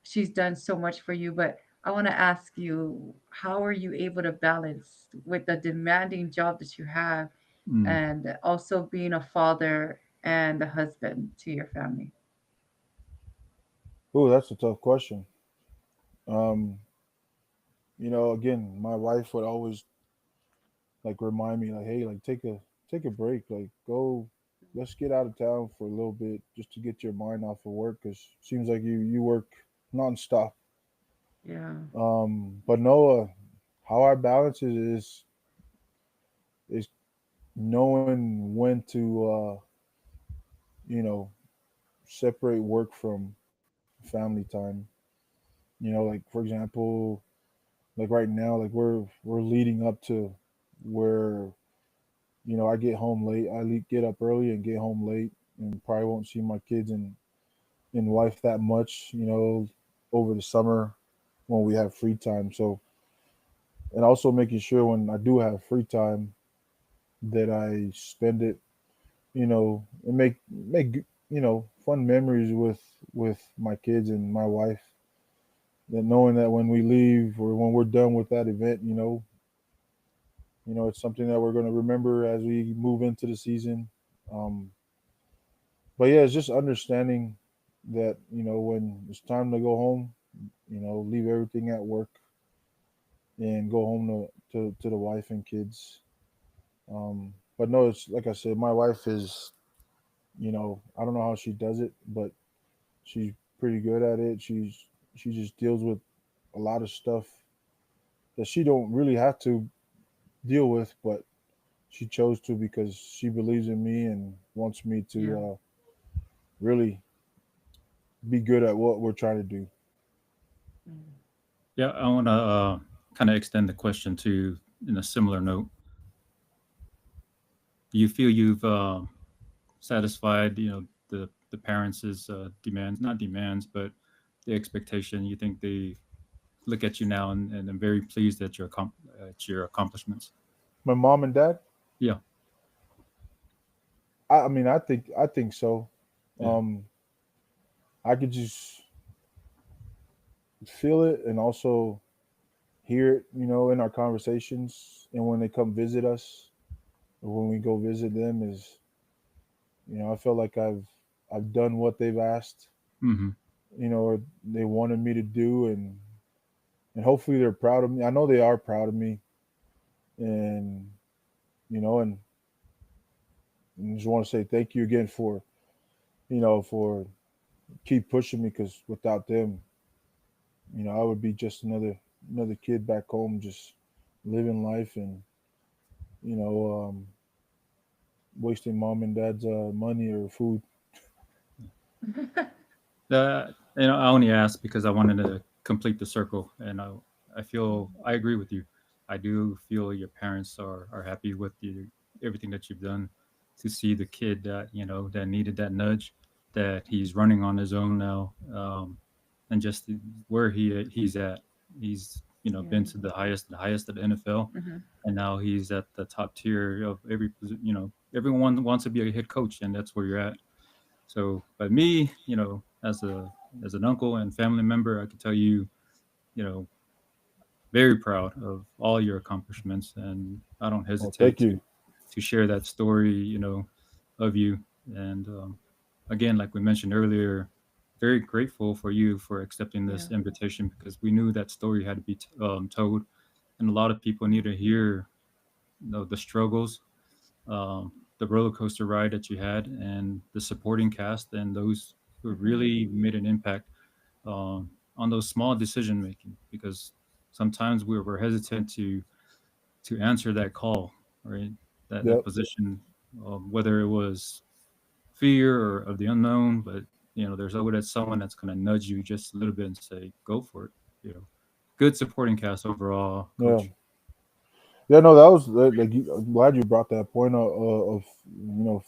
she's done so much for you, but I want to ask you, how are you able to balance with the demanding job that you have Mm. and also being a father and a husband to your family? Ooh, that's a tough question. Um, again, my wife would always like remind me like, hey, like take a break, like go, let's get out of town for a little bit just to get your mind off of work because seems like you work nonstop. Yeah. But no, how I balance it is knowing when to you know separate work from family time. Like for example, like right now, like we're leading up to where I get home late. Get up early and get home late, and probably won't see my kids and wife that much. Over the summer when we have free time. So, and also making sure when I do have free time that I spend it, and make fun memories with my kids and my wife. That knowing that when we leave or when we're done with that event, it's something that we're going to remember as we move into the season. Um, but yeah, it's just understanding that when it's time to go home, leave everything at work and go home to the wife and kids. But no, it's like I said, my wife is, I don't know how she does it, but she's pretty good at it. She just deals with a lot of stuff that she don't really have to deal with, but she chose to because she believes in me and wants me Yeah. to really be good at what we're trying to do. Mm. Yeah, I want to kind of extend the question to in a similar note. Do you feel you've satisfied, the parents' demands, not demands, but the expectation? You think they look at you now and I'm very pleased at at your accomplishments? My mom and dad, Yeah, I mean, I think so. yeah. Um, I could just feel it and also hear it, in our conversations and when they come visit us or when we go visit them is, I feel like I've done what they've asked, Mm-hmm. or they wanted me to do, and hopefully they're proud of me. I know they are proud of me, and and I just want to say thank you again for keep pushing me because without them, I would be just another kid back home just living life and you know um, wasting mom and dad's money or food. I only asked because I wanted to complete the circle, and I feel I agree with you. I do feel your parents are happy with everything that you've done to see the kid that that needed that nudge, that he's running on his own now, and just where he's at. He's Yeah. been to the highest of the NFL, Hmm. and now he's at the top tier of everyone wants to be a head coach, and that's where you're at. So, but me, as an uncle and family member, I can tell you, you know, very proud of all your accomplishments, and I don't Oh, hesitate thank you. to share that story, of you. And again, like we mentioned earlier, very grateful for you for accepting Yeah. this invitation because we knew that story had to be told, and a lot of people need to hear, the struggles, the roller coaster ride that you had, and the supporting cast, and those who Hmm. really made an impact on those small decision making. Because sometimes we're hesitant to answer that call, right? That Yep. position, whether it was fear or of the unknown, but there's always that someone that's going to nudge you just a little bit and say, "Go for it." Good supporting cast overall, Yeah. coach. Yeah. No, that was I'm glad you brought that point of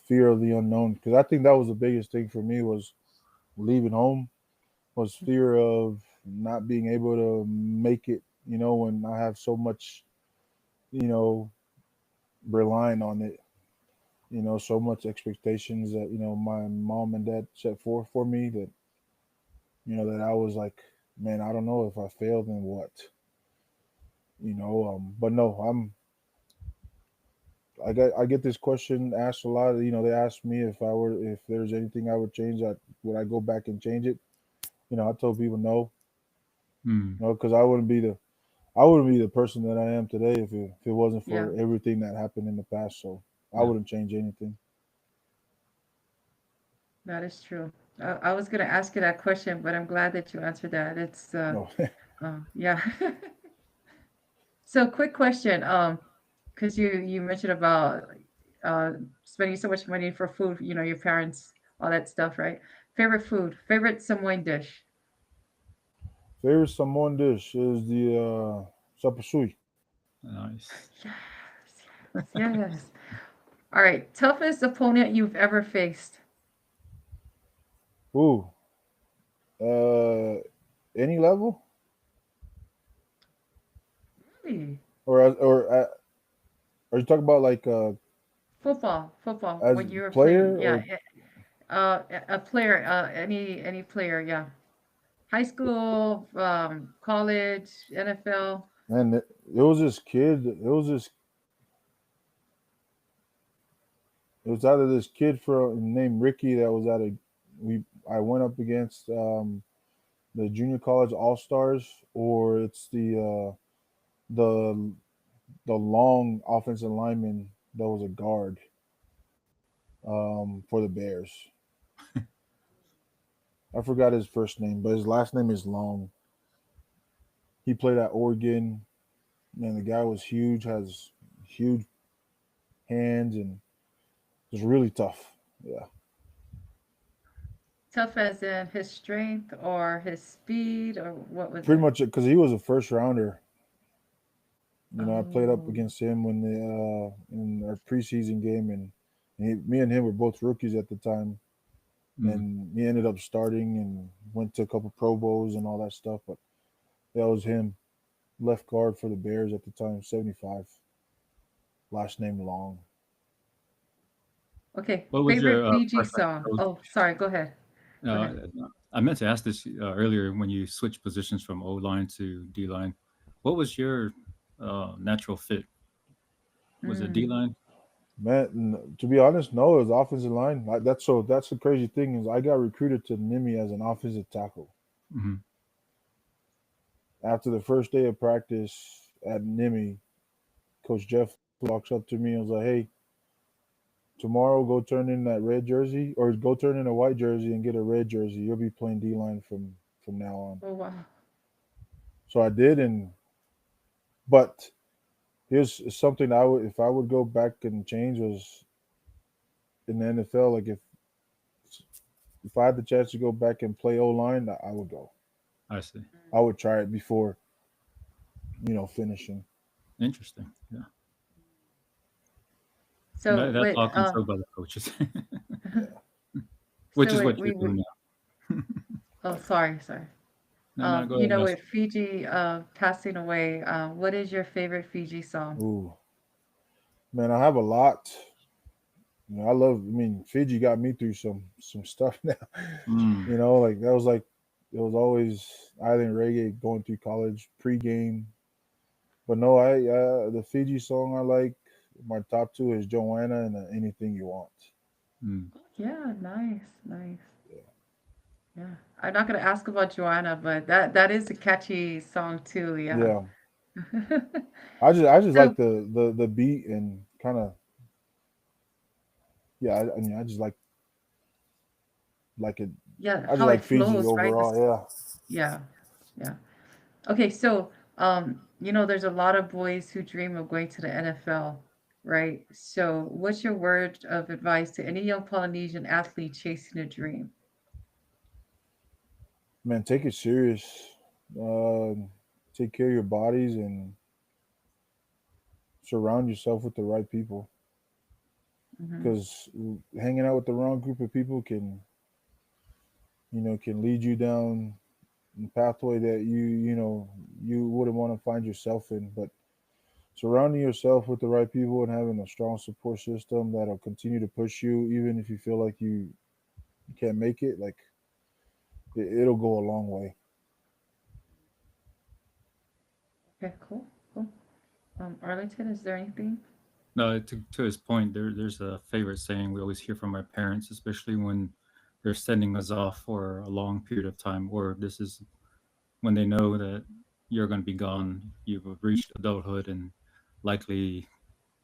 fear of the unknown because I think that was the biggest thing for me was leaving home was fear of not being able to make it. When I have so much you know relying on it. So much expectations that my mom and dad set forth for me that that I was like, man, I don't know if I fail, then what? But no, I get this question asked a lot. They asked me if there's anything I would change. Would I go back and change it? I told people no, Hmm. because I wouldn't be the person that I am today if it wasn't Yeah. for everything that happened in the past. So I Yeah. wouldn't change anything. That is true. I was going to ask you that question, but I'm glad that you answered that. It's No. yeah. So quick question, because you mentioned about uh spending so much money for food, your parents, all that stuff, right? Favorite food, favorite Samoan dish. Favorite Samoan dish is the sapasui. Nice. Yes, yes, yes. All right, toughest opponent you've ever faced. Ooh, uh, any level Really? or are you talking about like Football. as When you were playing, player yeah. or A player, any player, yeah. High school, college, NFL. man? It was this kid. It was either this kid named Ricky that was at a we I went up against the junior college all stars, or it's the the long offensive lineman that was a guard for the Bears. I forgot his first name, but his last name is Long. He played at Oregon. Man, the guy was huge, has huge hands, and was really tough. Yeah, Tough as in his strength or his speed, or what was pretty it? much because he was a first rounder. I played up Oh, against him when in our preseason game, and me and him were both rookies at the time. Mm. And he ended up starting and went to a couple Pro Bowls and all that stuff. But that was him, left guard for the Bears at the time, 75, last name Long. okay. What was Favorite your Fiji preference, song? coach? Oh, sorry. Go ahead. Go Uh, ahead. I meant to ask this earlier when you switched positions from O line to D line. What was your natural fit? Was it D Mm. line? Man, to be honest, no, it was offensive line. That's the crazy thing is I got recruited to NMMI as an offensive tackle. Mm-hmm. After the first day of practice at NMMI, Coach Jeff walks up to me and was like, "Hey, tomorrow go turn in that red jersey, or go turn in a white jersey and get a red jersey. You'll be playing D line from now on." Oh, wow. So I did, and but here's something I would, if I would go back and change, was in the NFL. Like if I had the chance to go back and play O line, I would go. I see. I would try it before finishing. Interesting. Yeah. And So that's with all controlled by the coaches, Yeah. which is so what it, you're we doing now. oh, sorry. No, no, go ahead, yes. With Fiji passing away, what is your favorite Fiji song? Ooh, man, I have a lot. I love. I mean, Fiji got me through some stuff now. Mm, Like that was like it was always island reggae going through college pregame. But no, I the Fiji song I like. My top two is Joanna and Anything You Want. mm. Yeah, nice. Yeah. I'm not gonna ask about Joanna, but that is a catchy song too, yeah. Yeah, I just So like the beat and kind of, yeah. I mean, I just like it. yeah, I just how it like Fiji flows, right? overall. Yeah. Yeah, yeah. Okay, so there's a lot of boys who dream of going to the NFL, right? So what's your word of advice to any young Polynesian athlete chasing a dream? Man, take it serious. Take care of your bodies and surround yourself with the right people. Hmm. Because hanging out with the wrong group of people can lead you down a pathway that you wouldn't want to find yourself in. But surrounding yourself with the right people and having a strong support system that'll continue to push you, even if you feel like you can't make it, like it'll go a long way. Okay, cool. Arlington, is there anything? No, to his point, there's a favorite saying we always hear from our parents, especially when they're sending us off for a long period of time, or this is when they know that you're going to be gone, you've reached adulthood, and likely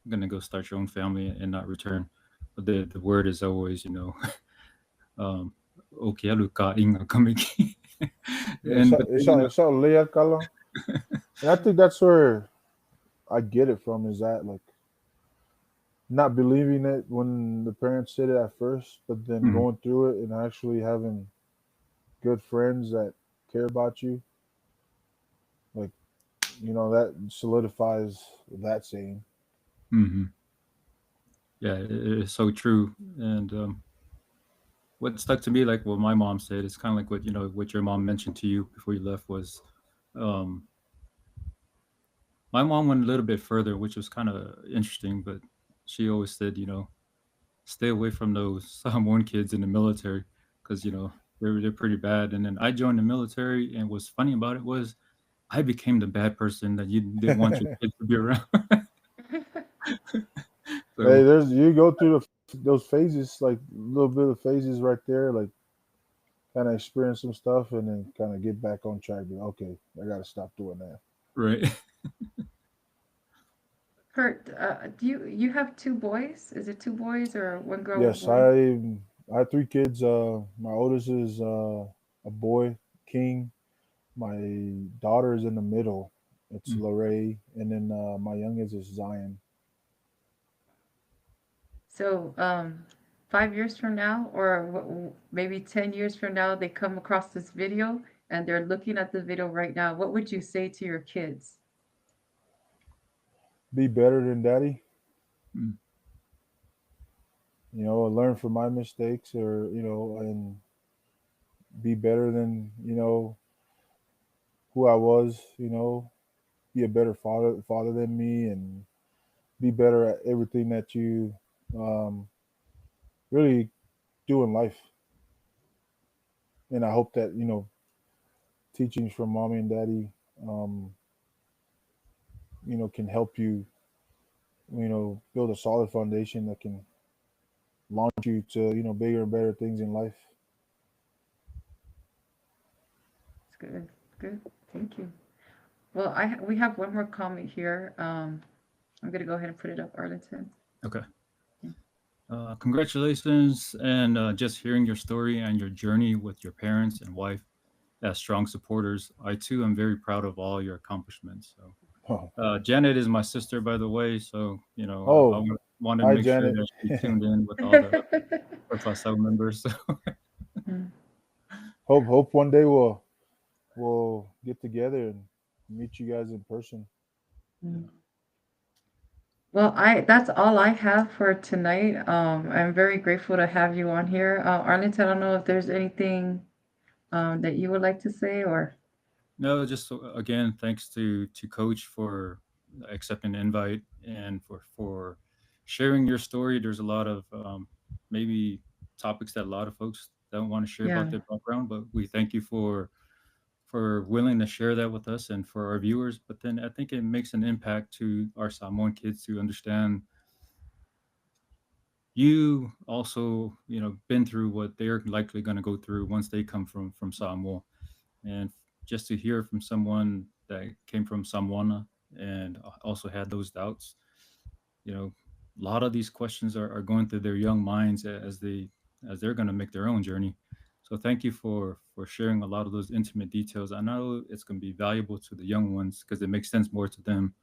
going to go start your own family and not return. But the word is always, um, okay, luka inga kamiki. Yeah, And but it's all Leah Kala. And I think that's where I get it from, is that like not believing it when the parents said it at first, but then mhm, going through it and actually having good friends that care about you, like that solidifies that saying. mhm. Yeah, it is so true. And what stuck to me, like what my mom said, is kind of like what your mom mentioned to you before you left was, um, my mom went a little bit further, which was kind of interesting. But she always said, stay away from those Samoan kids in the military because they're pretty bad. And then I joined the military, and what's funny about it was I became the bad person that you didn't want your Hey, kids to be around. So there's you go through those phases, like a little bit of phases right there, like kind of experience some stuff and then kind of get back on track. Be okay, I got to stop doing that. right. Kurt, do you have two boys? Is it two boys or one girl, one Yes, boy? I have three kids. My oldest is a boy, King. My daughter is in the middle. It's Lorray, and then my youngest is Zion. So, 5 years from now, or maybe 10 years from now, they come across this video and they're looking at the video right now. What would you say to your kids? Be better than daddy. Mm. Learn from my mistakes, or and be better than who I was. Be a better father than me, and be better at everything that you um, really do in life. And I hope that teachings from mommy and daddy, um, can help you, build a solid foundation that can launch you to bigger and better things in life. It's good. Good. Thank you. Well, we have one more comment here. I'm gonna go ahead and put it up, Arlington. Okay. Congratulations, and just hearing your story and your journey with your parents and wife as strong supporters. I too am very proud of all your accomplishments. So, Oh, Janet is my sister, by the way. So, I oh, wanted to hi make sure Janet. that she tuned in with all the Taufa asau members. So, Mm, Hope one day we'll get together and meet you guys in person. mm. Well, I that's all I have for tonight. I'm very grateful to have you on here. Arlington, I don't know if there's anything that you would like to say or no, just again, thanks to Coach for accepting the invite and for sharing your story. There's a lot of maybe topics that a lot of folks don't want to share yeah, about their background, but we thank you for willing to share that with us and for our viewers. But then I think it makes an impact to our Samoan kids to understand you also, been through what they're likely going to go through once they come from Samoa. And just to hear from someone that came from Samoana and also had those doubts, you know, a lot of these questions are going through their young minds as they're going to make their own journey. So thank you for sharing a lot of those intimate details. I know it's going to be valuable to the young ones because it makes sense more to them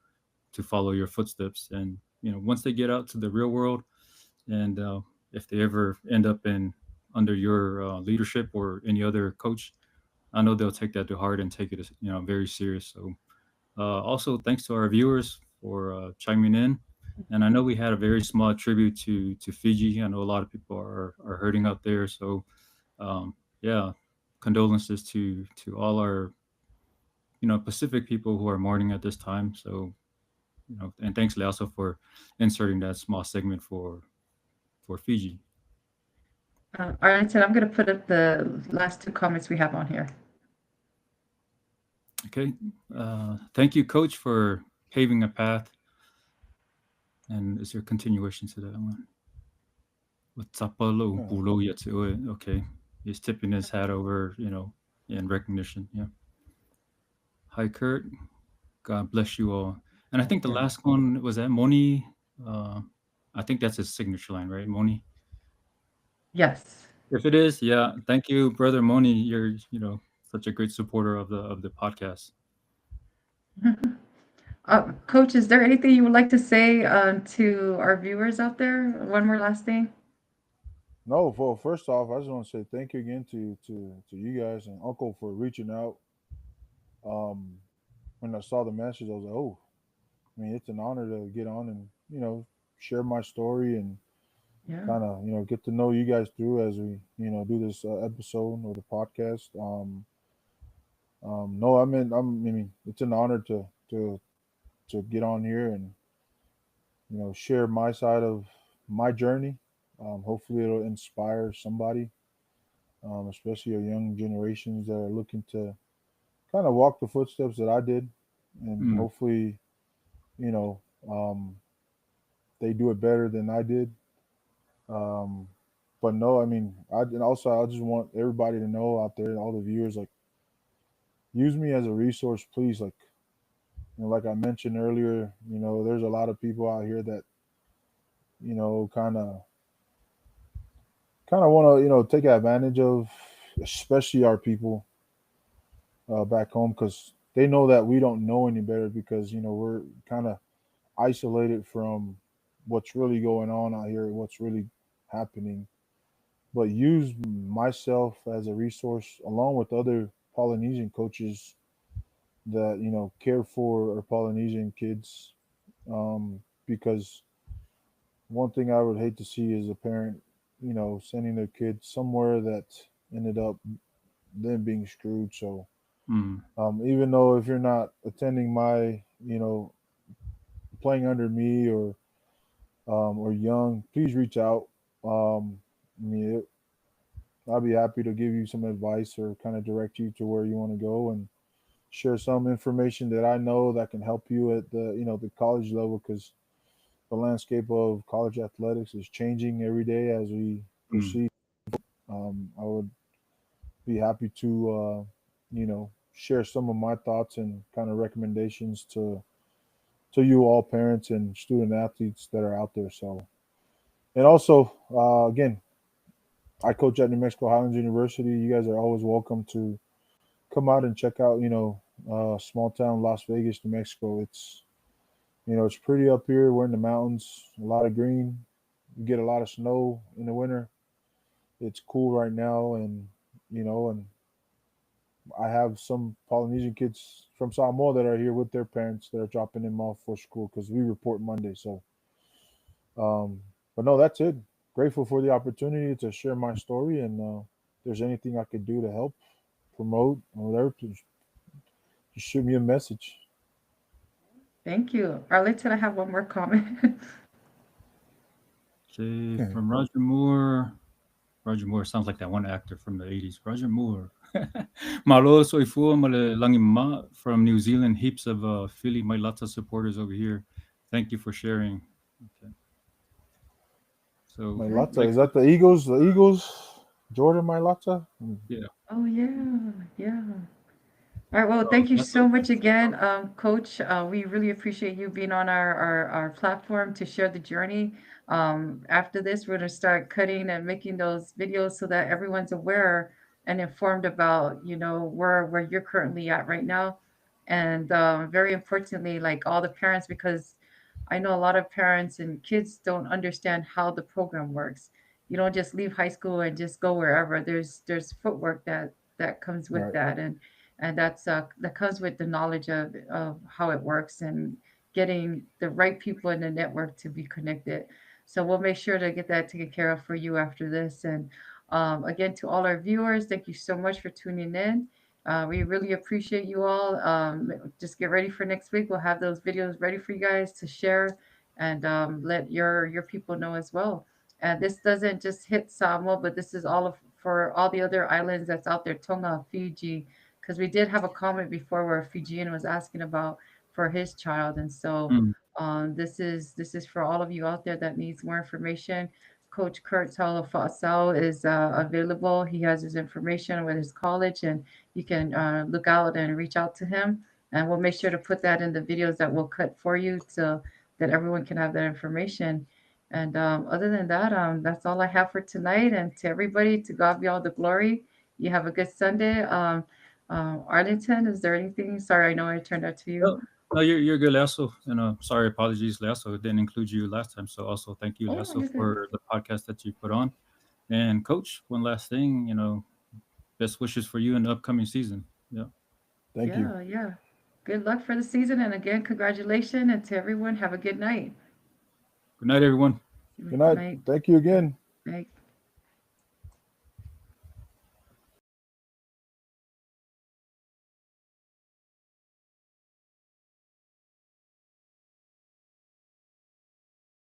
to follow your footsteps. And once they get out to the real world, and if they ever end up in under your leadership or any other coach, I know they'll take that to heart and take it as very serious. So also thanks to our viewers for chiming in. And I know we had a very small tribute to Fiji. I know a lot of people are hurting out there. So yeah, condolences to all our Pacific people who are mourning at this time. So and thanks also for inserting that small segment for Fiji. Arlington, I'm gonna put up the last two comments we have on here. Okay. Thank you, Coach, for paving a path. And is there a continuation to that one? Watsapalo Yeah. pulo yatsu. Okay. He's tipping his hat over, in recognition. Yeah. Hi, Kurt. God bless you all. And I think the Okay. last one was that Moni. Uh, I think that's his signature line, right, Moni? Yes. If it is, yeah. Thank you, brother Moni. You're, such a great supporter of the podcast. Coach, is there anything you would like to say to our viewers out there? One more last thing. No, well, first off, I just want to say thank you again to you guys and Uncle for reaching out. Um, when I saw the message, I was like, oh, I mean, it's an honor to get on and share my story and Yeah. kind of get to know you guys through as we do this episode or the podcast. No, I mean, it's an honor to get on here and share my side of my journey. Hopefully, it'll inspire somebody, especially our young generations that are looking to kind of walk the footsteps that I did, and Mm, hopefully, you know, um, they do it better than I did. Um, but no, I mean, and also I just want everybody to know out there, all the viewers, like, use me as a resource, please. Like, like I mentioned earlier, there's a lot of people out here that kind of want to take advantage of, especially our people back home, because they know that we don't know any better because we're kind of isolated from what's really going on out here, what's really happening. But use myself as a resource along with other Polynesian coaches that care for our Polynesian kids. Because one thing I would hate to see is a parent, sending their kid somewhere that ended up them being screwed. So Mm. even though if you're not attending my, playing under me or young, please reach out. I mean, I'll be happy to give you some advice or kind of direct you to where you want to go and share some information that I know that can help you at the college level because the landscape of college athletics is changing every day as we Mm. proceed. I would be happy to share some of my thoughts and kind of recommendations to you all parents and student athletes that are out there. So, and also again, I coach at New Mexico Highlands University. You guys are always welcome to come out and check out small town Las Vegas, New Mexico. It's pretty up here. We're in the mountains, a lot of green. You get a lot of snow in the winter. It's cool right now, and I have some Polynesian kids from Samoa that are here with their parents that are dropping them off for school because we report Monday. So, but no, that's it. Grateful for the opportunity to share my story, and if there's anything I could do to help promote or whatever, please just shoot me a message. Thank you. Arlington, I have one more comment. Okay, from Roger Moore. Roger Moore sounds like that one actor from the 80s. Roger Moore. Malo soy fu male langima from New Zealand. Heaps of Philly Mailata supporters over here. Thank you for sharing. Okay. So, Mailata, like, is that the Eagles? The Eagles? Jordan Mailata? yeah. Oh yeah, yeah. All right. Well, thank you so much again, Coach. We really appreciate you being on our platform to share the journey. After this, we're going to start cutting and making those videos so that everyone's aware and informed about, where you're currently at right now. And very importantly, like all the parents, because I know a lot of parents and kids don't understand how the program works. You don't just leave high school and just go wherever. There's footwork that comes with Right. that, and that comes with the knowledge of how it works and getting the right people in the network to be connected. So we'll make sure to get that taken care of for you after this. And again, to all our viewers, thank you so much for tuning in. We really appreciate you all. Just get ready for next week. We'll have those videos ready for you guys to share and let your people know as well. And this doesn't just hit Samoa, but this is all of for all the other islands that's out there, Tonga, Fiji, because we did have a comment before where a Fijian was asking about for his child, and so Mm. this is for all of you out there that needs more information. Coach Kurt Taufa asau is available. He has his information with his college, and you can look out and reach out to him. And we'll make sure to put that in the videos that we'll cut for you, so that everyone can have that information. And other than that, that's all I have for tonight. And to everybody, to God be all the glory. You have a good Sunday. Arlington, is there anything? Sorry, I know I turned that to you. No, no, you're good, Lasso. And sorry, apologies, Lasso. Didn't include you last time. So also thank you, Oh, no, Lasso, you're good. for the podcast that you put on. And Coach, one last thing, best wishes for you in the upcoming season. Yeah. Thank you. Yeah, yeah. Good luck for the season. And again, congratulations. And to everyone, have a good night. Good night, everyone. Good Good night. night. Thank you again. Night.